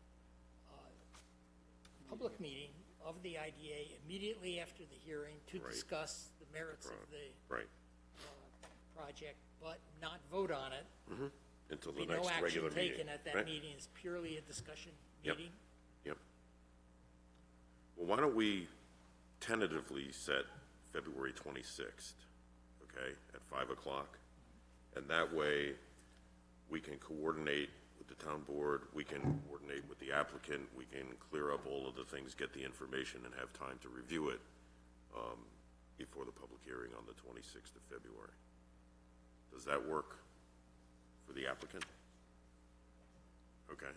public meeting of the IDA immediately after the hearing to Right. discuss the merits of the Right, project, but not vote on it. until the Be no next action regular meeting. taken at that right? meeting. It's purely a discussion Yep. meeting. Yep. Well, why don't we tentatively set February 26th, okay, at 5 o'clock? And that way, we can coordinate with the town board, we can coordinate with the applicant, we can clear up all of the things, get the information, and have time to review it before the public hearing on the 26th of February. Does that work for the applicant? Okay.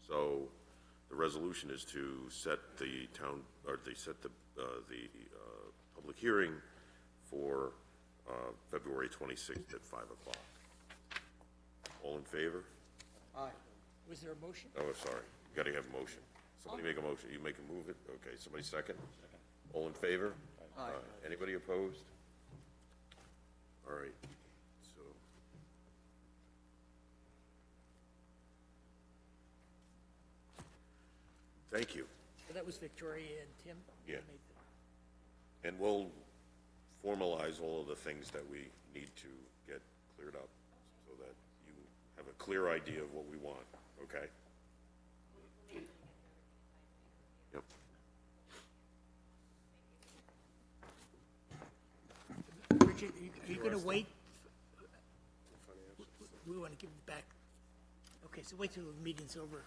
So the resolution is to set the town, or they set the public hearing for February 26th at 5 o'clock. All in favor? Aye. Was there a motion? Oh, sorry, you gotta have a motion. Somebody make a motion, you make a move it, okay, somebody second? All in favor? Aye. Anybody opposed? All right, so. Thank you. So that was Victoria and Tim? who Yeah. made the- And we'll formalize all of the things that we need to get cleared up so that you have a clear idea of what we want, okay? Yep. Bridget, are you going to wait? We want to give it back. Okay, so wait till the meeting's over.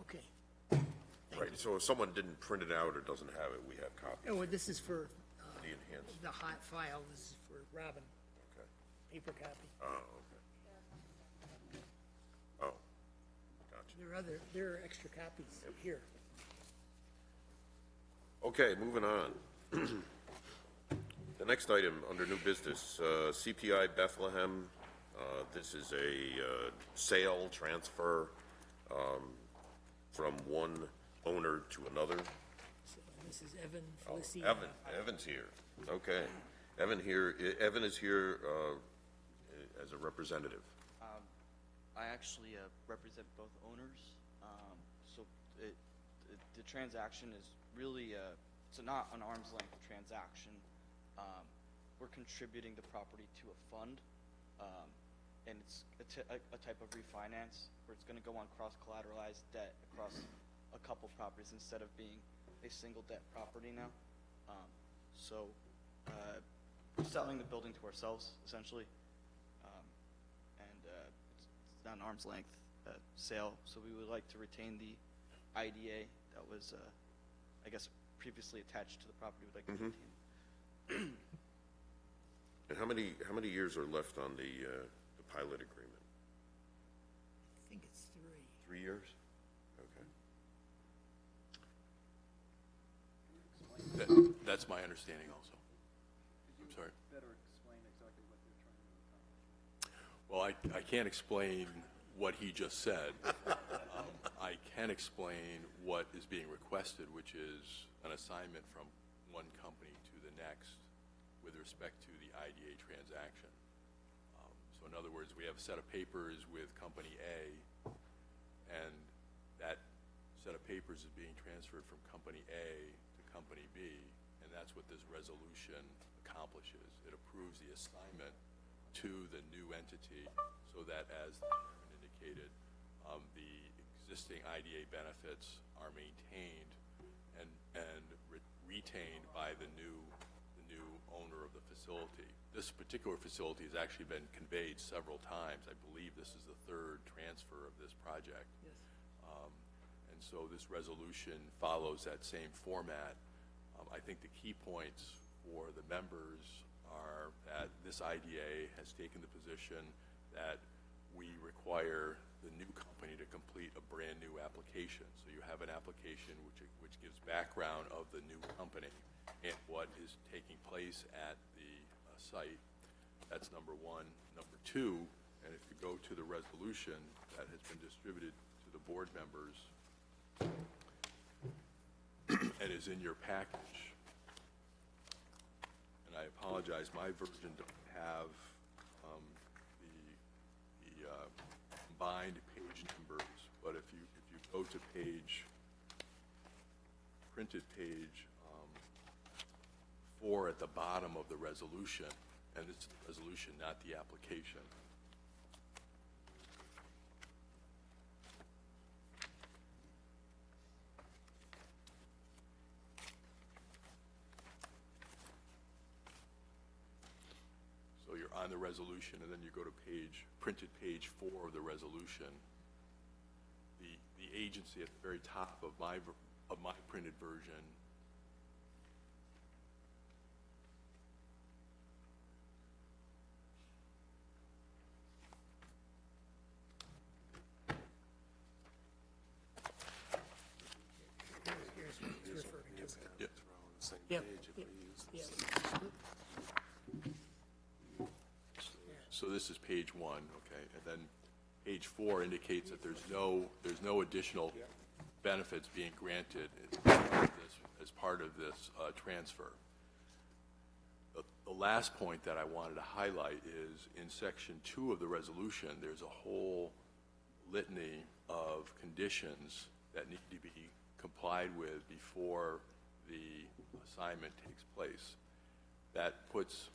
Okay. Right, so if someone didn't print it out or doesn't have it, we have copies. Oh, well, this is for The enhanced, the hot file. This is for Robin, okay. paper copy. Oh, okay. Oh, gotcha. There are extra copies here. Okay, moving on. The next item under new business, CPI Bethlehem. This is a sale transfer from one owner to another. So this is Evan Oh, Felicia. Evan's here. Okay. Evan is here as a representative. I actually represent both owners. So the transaction is really, it's not an arm's length transaction. We're contributing the property to a fund, and it's a type of refinance where it's going to go on cross-collateralized debt across a couple properties instead of being a single debt property now. So we're selling the building to ourselves, essentially. It's not an arm's length sale, so we would like to retain the IDA that was, I guess, previously attached to the property. We'd like to retain. And how many years are left on the pilot agreement? I think it's 3. 3 years? Okay. That's my understanding also. I'm sorry. Better explain exactly what they're trying to accomplish. Well, I can't explain what he just said. I can explain what is being requested, which is an assignment from one company to the next with respect to the IDA transaction. So in other words, we have a set of papers with Company A, and that set of papers is being transferred from Company A to Company B, and that's what this resolution accomplishes. It approves the assignment to the new entity so that, as the chairman indicated, the existing IDA benefits are maintained and retained by the new owner of the facility. This particular facility has actually been conveyed several times. I believe this is the third transfer of this project. Yes. And so this resolution follows that same format. I think the key points for the members are that this IDA has taken the position that we require the new company to complete a brand-new application. So you have an application which gives background of the new company and what is taking place at the site. That's number one. Number two, and if you go to the resolution that has been distributed to the board members and is in your package, and I apologize, my version don't have the combined page numbers, but if you go to printed page 4 at the bottom of the resolution, and it's the resolution, not the application. So you're on the resolution, and then you go to printed page 4 of the resolution. The agency at the very top of my printed version Yep. So this is page 1, okay, and then page 4 indicates that there's no additional benefits being granted as part of this transfer. The last point that I wanted to highlight is in section 2 of the resolution, there's a whole litany of conditions that need to be complied with before the assignment takes place. That puts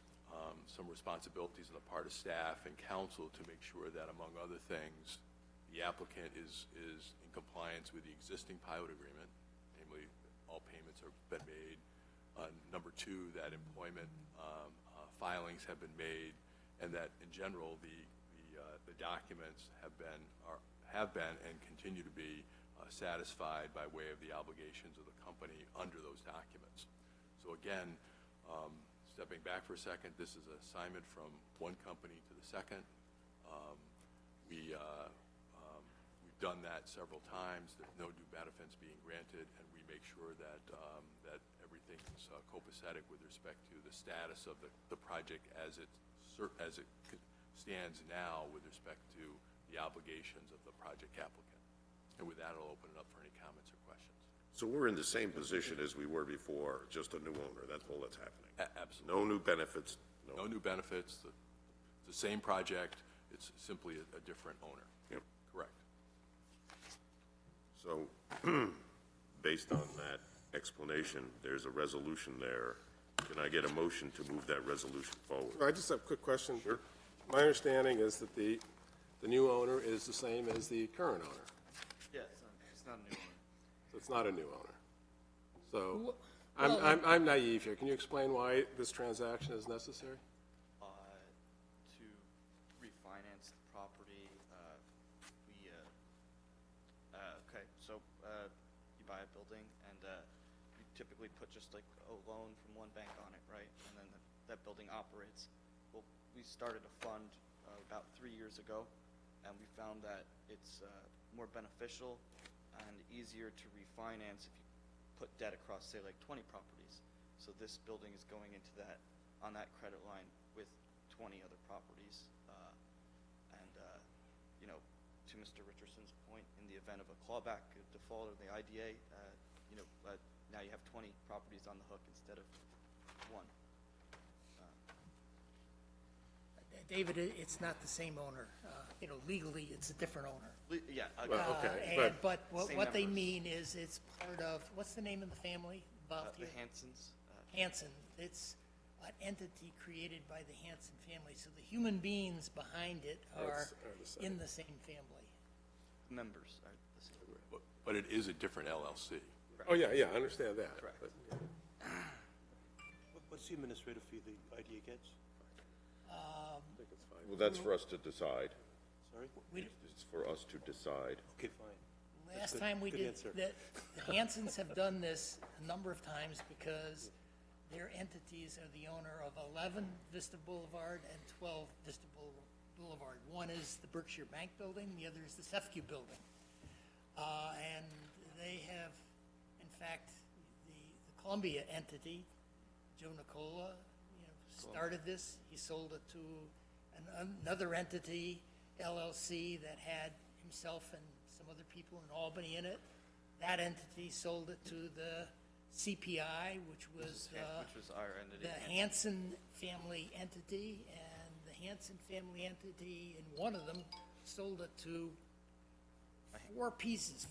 some responsibilities on the part of staff and council to make sure that, among other things, the applicant is in compliance with the existing pilot agreement, namely all payments have been made. Number 2, that employment filings have been made, and that in general the documents have been and continue to be satisfied by way of the obligations of the company under those documents. So again, stepping back for a second, this is an assignment from one company to the second. We've done that several times. There's no new benefits being granted, and we make sure that that everything is copacetic with respect to the status of the project as it stands now with respect to the obligations of the project applicant. And with that, I'll open it up for any comments or questions. So we're in the same position as we were before, just a new owner, that's all that's happening? Absolutely. No new benefits? No new benefits, the same project, it's simply a different owner. Yep. Correct. So, based on that explanation, there's a resolution there. Can I get a motion to move that resolution forward? I just have a quick question. Sure. My understanding is that the new owner is the same as the current owner. Yeah, it's not a new one. So it's not a new owner. So I'm naive here. Can you explain why this transaction is necessary? To refinance the property, okay, so you buy a building and you typically put just like a loan from one bank on it, right? And then that building operates. Well, we started a fund about 3 years ago, and we found that it's more beneficial and easier to refinance if you put debt across, say, like 20 properties. So this building is going into that, on that credit line with 20 other properties. You know, to Mr. Richardson's point, in the event of a clawback, a default of the IDA, now you have 20 properties on the hook instead of one. David, it's not the same owner. Legally, it's a different owner. Yeah. Well, okay, But Same what they members. mean is it's part of, what's the name of the family involved The here? Hansons. Hanson. It's an entity created by the Hanson family, so the human beings behind it are the same. in the same family. Members are the same. But it is a different LLC. Oh, yeah, I understand that. Correct. But, What's the administrative fee the IDA gets? I think it's fine. Well, that's for us to decide. Sorry? It's for us to decide. Okay, fine. Last good- time we good did, answer. the Hansons have done this a number of times because their entities are the owner of 11 Vista Boulevard and 12 Vista Boulevard. One is the Berkshire Bank Building, the other is the Sefcu Building. And they have, in fact, the Columbia entity, Joe Nicola, started this. He sold it to another entity, LLC, that had himself and some other people in Albany in it. That entity sold it to the CPI, which was our entity. the Hanson family entity, and the Hanson family entity, and one of them sold it to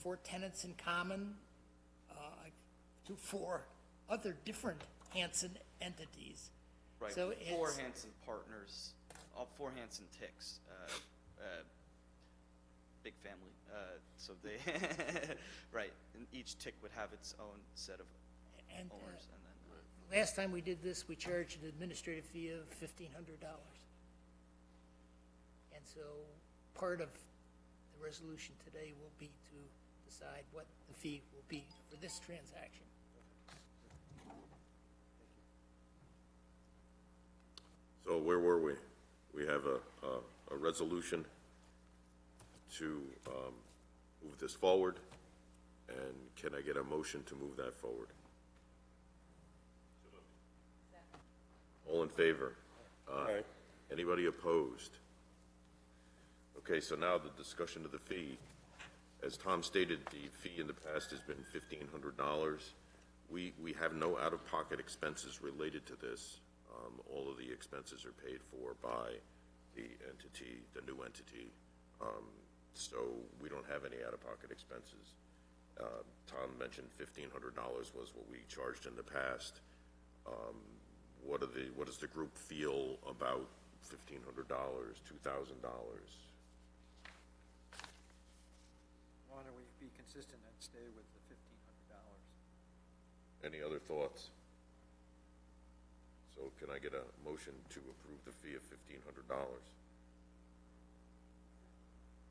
four tenants in common, to four other different Hanson entities. Right, So four it's- Hanson partners, all four Hanson ticks, big family, so they, right, and each tick would have its own set of And owners, and then, last time we did this, we charged an administrative fee of $1,500. And so part of the resolution today will be to decide what the fee will be for this transaction. So where were we? We have a resolution to move this forward, and can I get a motion to move that forward? All in favor? Aye. Anybody opposed? Okay, so now the discussion of the fee. As Tom stated, the fee in the past has been $1,500. We have no out-of-pocket expenses related to this. All of the expenses are paid for by the entity, the new entity. So we don't have any out-of-pocket expenses. Tom mentioned $1,500 was what we charged in the past. What does the group feel about $1,500, $2,000? Why don't we be consistent and stay with the $1,500? Any other thoughts? So can I get a motion to approve the fee of $1,500?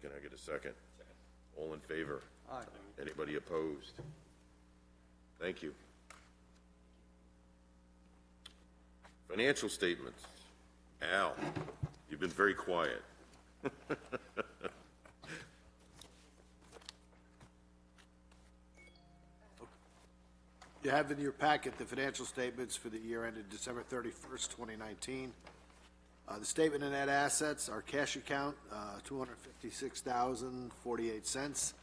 Can I get a second? Second. All in favor? Aye. Anybody opposed? Thank you. Financial statements. Al, you've been very quiet. You have in your packet the financial statements for the year ended December 31st, 2019. The statement of net assets, our cash account, $256,048.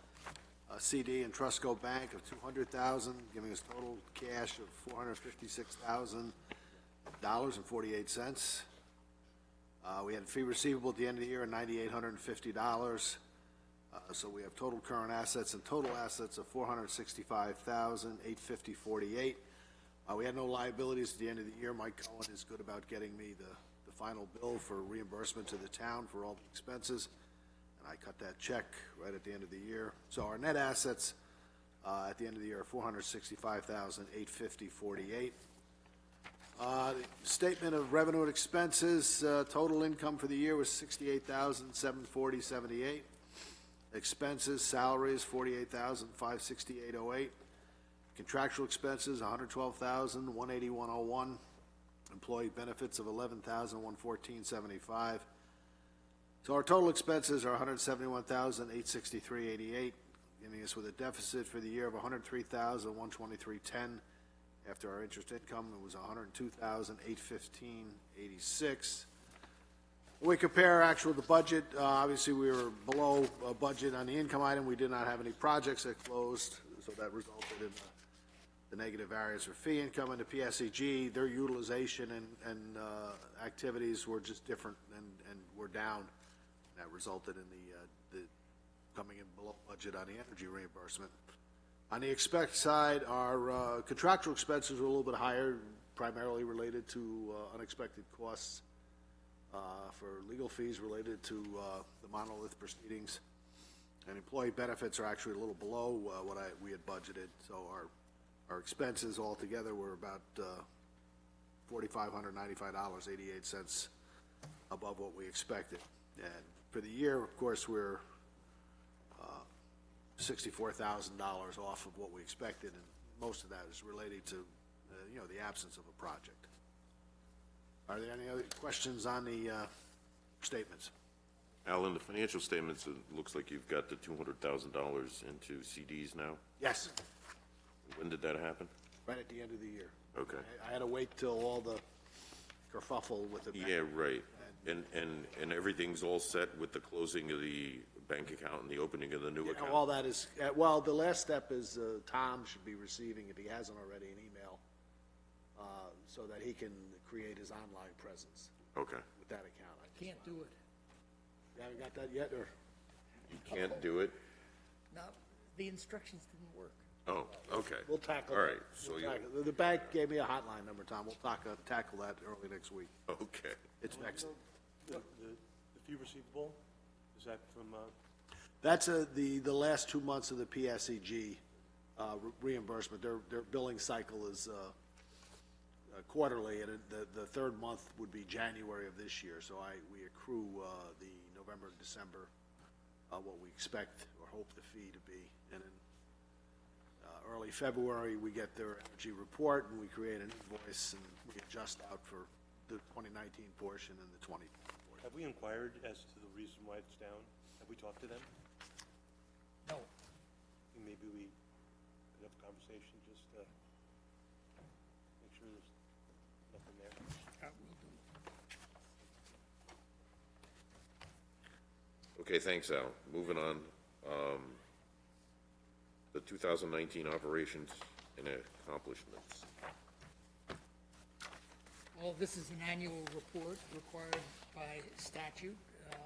CD and Trustco Bank of $200,000, giving us total cash of $456,000.48. We had a fee receivable at the end of the year of $9,850. So we have total current assets and total assets of $465,850.48. We had no liabilities at the end of the year. Mike Cohen is good about getting me the final bill for reimbursement to the town for all the expenses, and I cut that check right at the end of the year. So our net assets at the end of the year are $465,850.48. Statement of revenue and expenses, total income for the year was $68,740.78. Expenses, salaries, $48,568.08. Contractual expenses, $112,181.01. Employee benefits of $11,114.75. So our total expenses are $171,863.88, giving us with a deficit for the year of $103,123.10. After our interest income, it was $102,815.86. When we compare actual to budget, obviously we were below budget on the income item. We did not have any projects that closed, so that resulted in the negative variance for fee income. And the PSEG, their utilization and activities were just different and were down. That resulted in the coming in below budget on the energy reimbursement. On the expense side, our contractual expenses were a little bit higher, primarily related to unexpected costs for legal fees related to the monolith proceedings. And employee benefits are actually a little below what we had budgeted. So our expenses altogether were about $4,595.88 above what we expected. And for the year, of course, we're $64,000 off of what we expected, and most of that is related to the absence of a project. Are there any other questions on the statements? Alan, the financial statements, it looks like you've got the $200,000 into CDs now. Yes, When did that happen? right at the end of the year. Okay. I had to wait till all the kerfuffle with the bank. Yeah, right. And everything's all set with the closing of the bank account and the opening of the new account? All that is, well, the last step is Tom should be receiving, if he hasn't already, an email so that he can create his online presence Okay. with that account. Can't do it. You haven't got that yet, or? You can't do it? No, the instructions didn't work. Oh, okay. We'll tackle All that. right, so We'll you, tackle it. The bank gave me a hotline number, Tom. We'll tackle that early next week. okay. It's next. The fee receivable, is that from, That's the last 2 months of the PSEG reimbursement. Their billing cycle is quarterly, and the third month would be January of this year. So we accrue the November and December, what we expect or hope the fee to be. And in early February, we get their energy report, and we create an invoice, and we adjust out for the 2019 portion and the 20 portion. have we inquired as to the reason why it's down? Have we talked to them? No. Maybe we could have a conversation just to make sure there's nothing there. Okay, thanks, Al. Moving on. The 2019 operations and accomplishments. Well, this is an annual report required by statute, and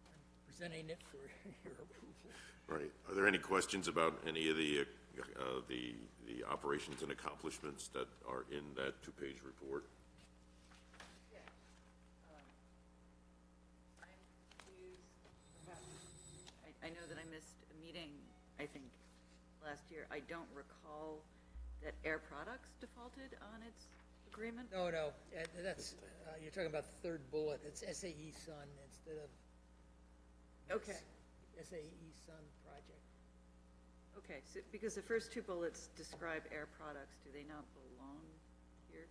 I'm presenting it for your approval. Right. Are there any questions about any of the operations and accomplishments that are in that two-page report? I know that I missed a meeting, I think, last year. I don't recall that Air Products defaulted on its agreement. No, that's, you're talking about the third bullet. It's SAE Sun instead of. Okay. SAE Sun project. Okay, so, because the first two bullets describe Air Products, do they not belong here?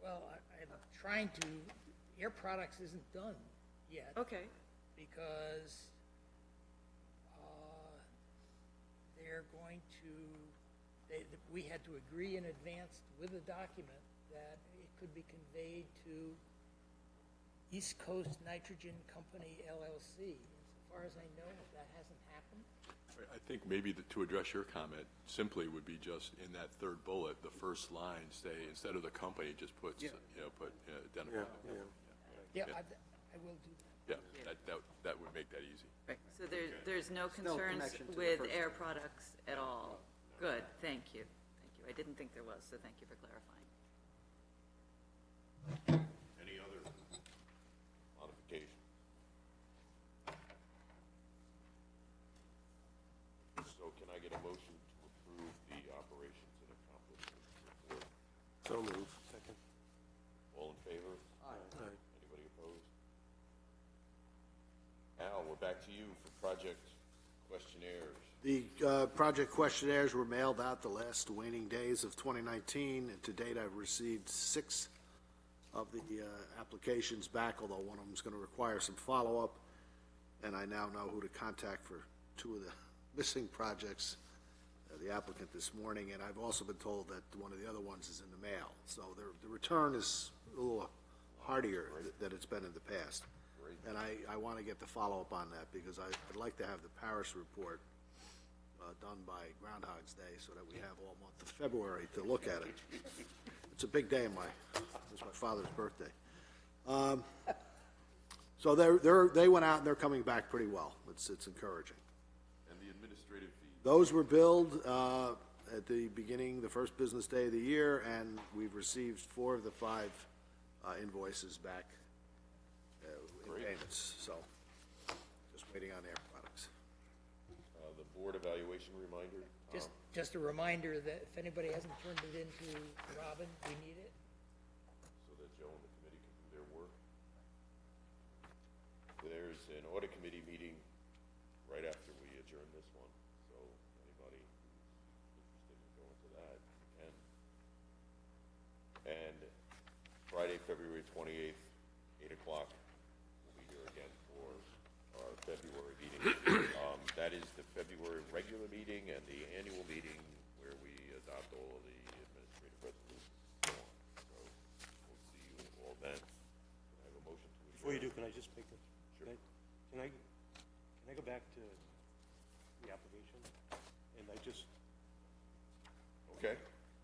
Well, I'm trying to, Air Products isn't done yet. Okay, Because they're going to, we had to agree in advance with a document that it could be conveyed to East Coast Nitrogen Company LLC. As far as I know, that hasn't happened. I think maybe to address your comment, simply would be just in that third bullet, the first line, say, instead of the company, just puts, identify. Yeah, I will do that. Yeah, that would make that easy. right, so there's no concerns connection to the with first Air one. Products at all? Good, thank you. Thank you. I didn't think there was, so thank you for clarifying. Any other modification? So can I get a motion to approve the operations and accomplishments report? So moved. Second. All in favor? Aye. Anybody opposed? Al, we're back to you for project questionnaires. The project questionnaires were mailed out the last waning days of 2019, and to date, I've received 6 of the applications back, although one of them is going to require some follow-up, and I now know who to contact for 2 of the missing projects, the applicant this morning, and I've also been told that one of the other ones is in the mail. So the return is a little hardier than it's been in the past. And I want to get the follow-up on that, because I'd like to have the Paris report done by Groundhog's Day, so that we have all month of February to look at it. It's a big day it's my father's birthday. So they went out and they're coming back pretty well. It's encouraging. And the administrative fees? Those were billed at the beginning, the first business day of the year, and we've received 4 of the 5 invoices back in payments. So just waiting on Air Products. The board evaluation reminder? Just a reminder that if anybody hasn't turned it into Robin, we need it. So that Joe and the committee can do their work. There's an audit committee meeting February 28th, 8 o'clock. We'll be here again for our February meeting. That is the February regular meeting and the annual meeting where we adopt all of the administrative resolutions and so on. So we'll see you all then. Can I have a motion to adjourn? Before you do, can I just make a? Sure. Can I go back to the application? And I just, Okay.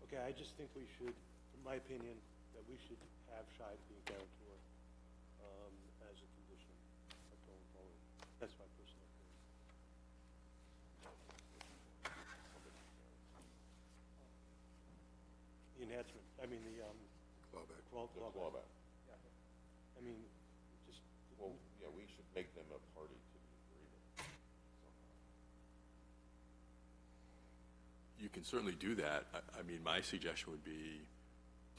okay, I just think we should, in my opinion, that we should have Shive be a guarantor as a condition of going forward. That's my personal opinion. The enhancement, I mean, the, Clawback. The clawback. clawback. I mean, just, Well, yeah, we should make them a party to the agreement somehow. You can certainly do that. I mean, my suggestion would be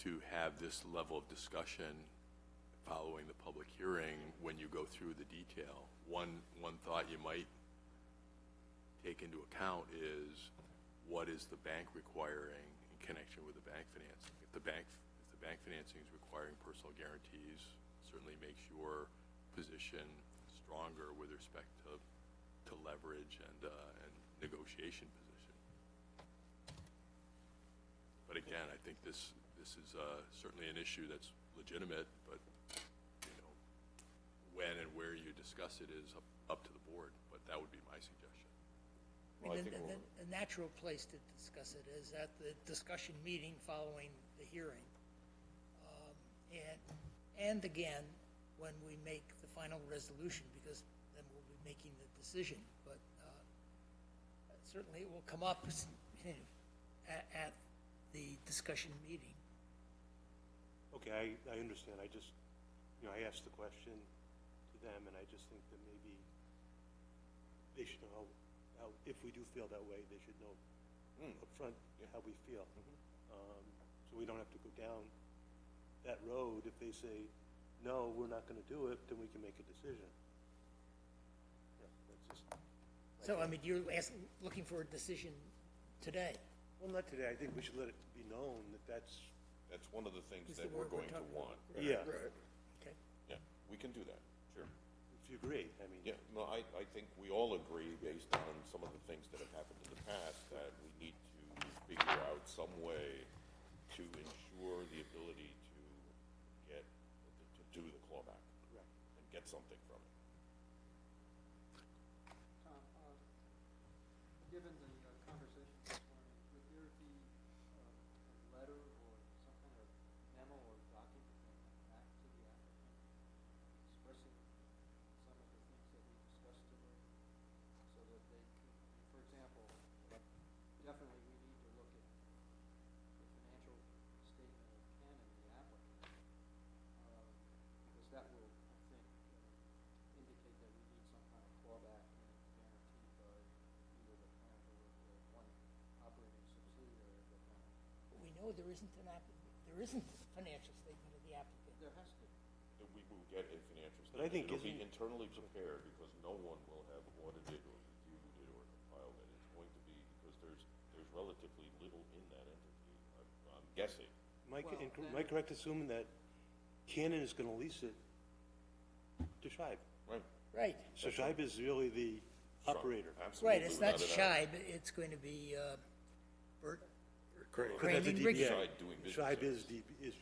to have this level of discussion following the public hearing when you go through the detail. One thought you might take into account is what is the bank requiring in connection with the bank financing? If the bank financing is requiring personal guarantees, certainly makes your position stronger with respect to leverage and negotiation position. But again, I think this is certainly an issue that's legitimate, but you know, when and where you discuss it is up to the board. But that would be my suggestion. Well, I I mean, think the natural place to discuss it is at the discussion meeting following the hearing. And again, when we make the final resolution, because then we'll be making the decision. But certainly it will come up at the discussion meeting. okay, I understand. I just, I asked the question to them, and I just think that maybe they should know how, if we do feel that way, they should know upfront how we feel. So we don't have to go down that road. If they say, no, we're not gonna do it, then we can make a decision. That's just. So, I mean, you're looking for a decision today. Well, not today. I think we should let it be known that that's. That's one of the things Is that the we're word we're going to talking want. Yeah, Okay. Yeah, we can do that, sure. if you agree, I mean. Yeah, no, I think we all agree, based on some of the things that have happened in the past, that we need to figure out some way to ensure the ability to do the clawback. Correct. And get something from it. Tom, given the conversation this morning, would there be a letter or some kind of memo or document that went back to the applicant expressing some of the things that we discussed today, so that they can, for example, definitely we need to look at the financial statement of Ken and the applicant, because that will, I think, indicate that we need some kind of clawback guarantee by either the parent or one operating subsidiary of the parent. We know there isn't a financial statement of the applicant. There has to. That we will get a financial But I statement. think It'll be isn't- internally prepared, because no one will have audited or reviewed it or compiled it. It's going to be, because there's relatively little in that entity, I'm guessing. Am I correct assuming that Canon is gonna lease it to Shive? Right. Right, So Shive is really the operator. Absolutely. right, it's not without a doubt. Shibe, it's going to be Bert Because Crane that's a and DBA. Rigging. Shive doing business Shive as- is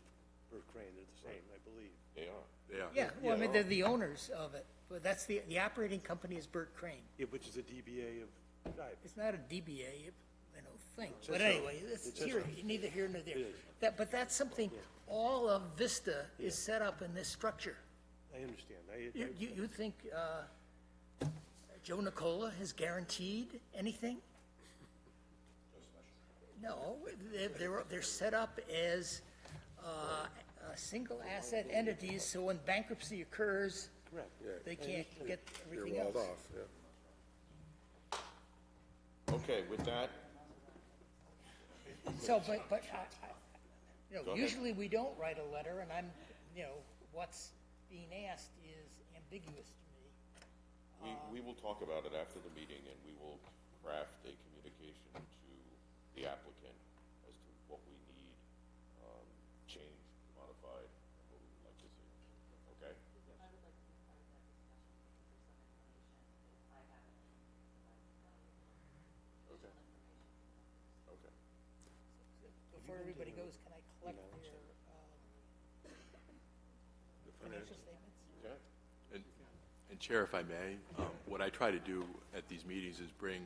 Bert Crane, they're the same, I believe. They are. Yeah. Yeah, well, I mean, Yeah. they're the owners of it, but that's the operating company is Bert Crane. Yeah, which is a DBA of Shive. It's not a DBA, thing, says but so. anyway, It it's says here, so. neither here nor there. It is. But that's something, all of Vista is set up in this structure. I understand. You think Joe Nicola has guaranteed anything? No, they're set up as single asset entities, so when bankruptcy occurs, Correct. they can't get everything else. Okay, with that, So, but, Go ahead. usually we don't write a letter, and what's being asked is ambiguous to me. we will talk about it after the meeting, and we will craft a communication to the applicant as to what we need changed, modified, and what we would before everybody goes, can I collect their financial statements? And Chair, if I may, what I try to do at these meetings is bring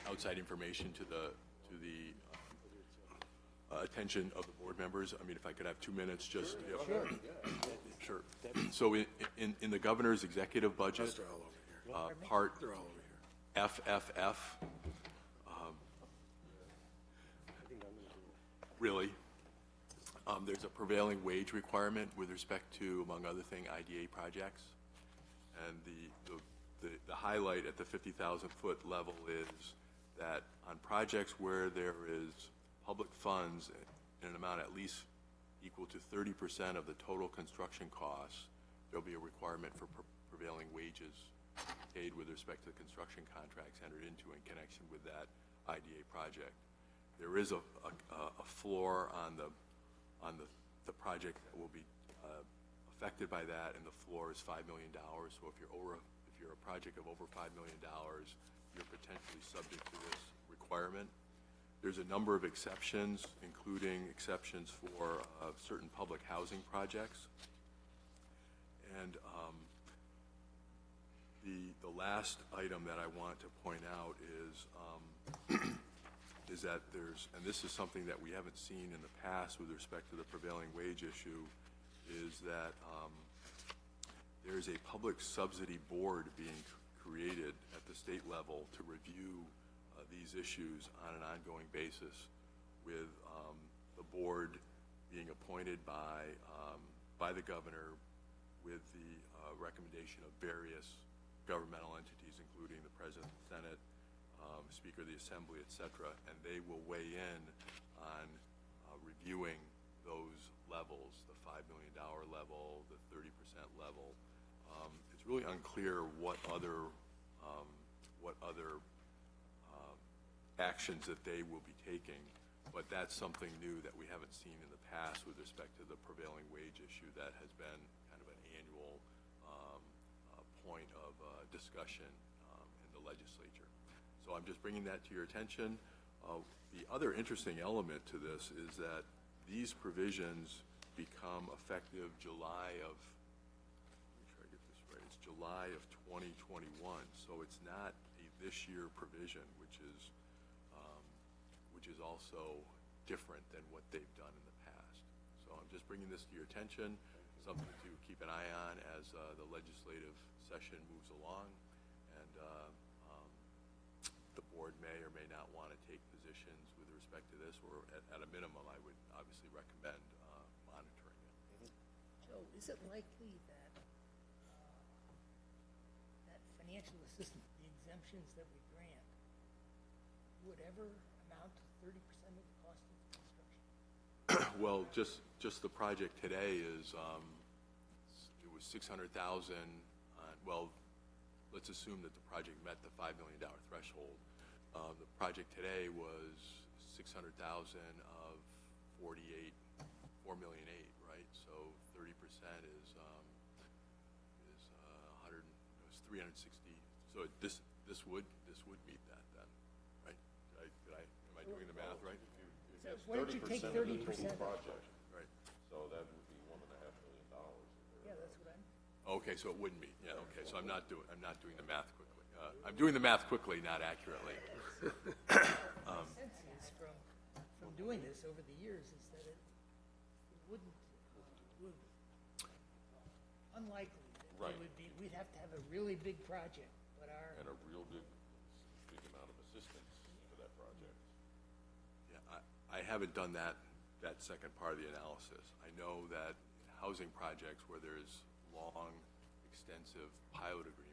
outside information to the attention of the board members. I mean, if I could have 2 minutes, just sure. So in the governor's executive budget, part FFF, really, there's a prevailing wage requirement with respect to, among other things, IDA projects. And the highlight at the 50,000-foot level is that on projects where there is public funds in an amount at least equal to 30% of the total construction costs, there'll be a requirement for prevailing wages paid with respect to the construction contracts entered into in connection with that IDA project. There is a floor on the project that will be affected by that, and the floor is $5 million. So if you're a project of over $5 million, you're potentially subject to this requirement. There's a number of exceptions, including exceptions for certain public housing projects. And the last item that I want to point out is that and this is something that we haven't seen in the past with respect to the prevailing wage issue, is that there is a public subsidy board being created at the state level to review these issues on an ongoing basis, with the board being appointed by the governor with the recommendation of various governmental entities, including the President of the Senate, Speaker of the Assembly, et cetera, and they will weigh in on reviewing those levels, the $5 million level, the 30% level. It's really unclear what other actions that they will be taking, but that's something new that we haven't seen in the past with respect to the prevailing wage issue that has been kind of an annual point of discussion in the legislature. So I'm just bringing that to your attention. The other interesting element to this is that these provisions become effective July of, let me try to get this right, it's July of 2021. So it's not a this year provision, which is also different than what they've done in the past. So I'm just bringing this to your attention, something to keep an eye on as the legislative session moves along, and the board may or may not want to take positions with respect to this, or at a minimum, I would obviously recommend monitoring it. Joe, is it likely that that financial assistance, the exemptions that we grant, would ever amount to 30% of the cost of the construction? Well, just the project today is it was $600,000. Well, let's assume that the project met the $5 million threshold. The project today was $600,000 of 4.8 million, right? So 30% is 100. It's 360. So this would meet that then, right? Am I doing the math right? So why don't you take 30%? Project, Right. so that would be $1.5 million. Yeah, that's what I'm. Okay, so it wouldn't meet. Yeah. Okay, so I'm not doing the math quickly. I'm doing the math quickly, not accurately. My sense is from doing this over the years is that it would unlikely that Right. we'd have to have a really big project, but And a real big amount of assistance for that project. Yeah, I haven't done that second part of the analysis. I know that housing projects where there's long, extensive pilot agreements,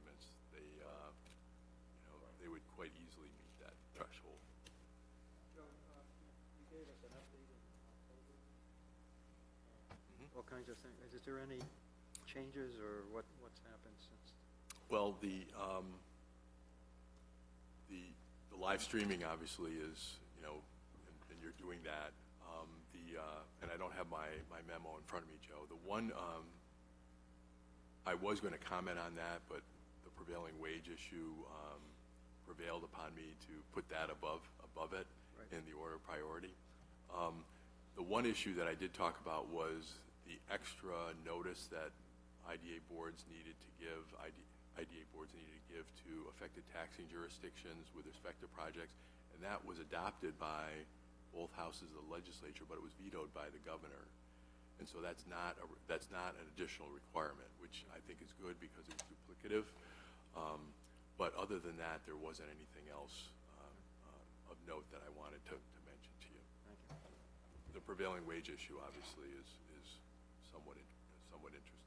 they would quite easily meet that threshold. Joe, you gave us an update in October. All kinds of things. Is there any changes or what's happened since? Well, the live streaming obviously is, and you're doing that. And I don't have my memo in front of me, Joe. The one, I was going to comment on that, but the prevailing wage issue prevailed upon me to put that above it Right. in the order of priority. The one issue that I did talk about was the extra notice that IDA boards needed to give to affected taxing jurisdictions with respect to projects, and that was adopted by both houses of the legislature, but it was vetoed by the governor. And so that's not an additional requirement, which I think is good because it's duplicative. But other than that, there wasn't anything else of note that I wanted to mention to you. Thank you. The prevailing wage issue obviously is somewhat interesting.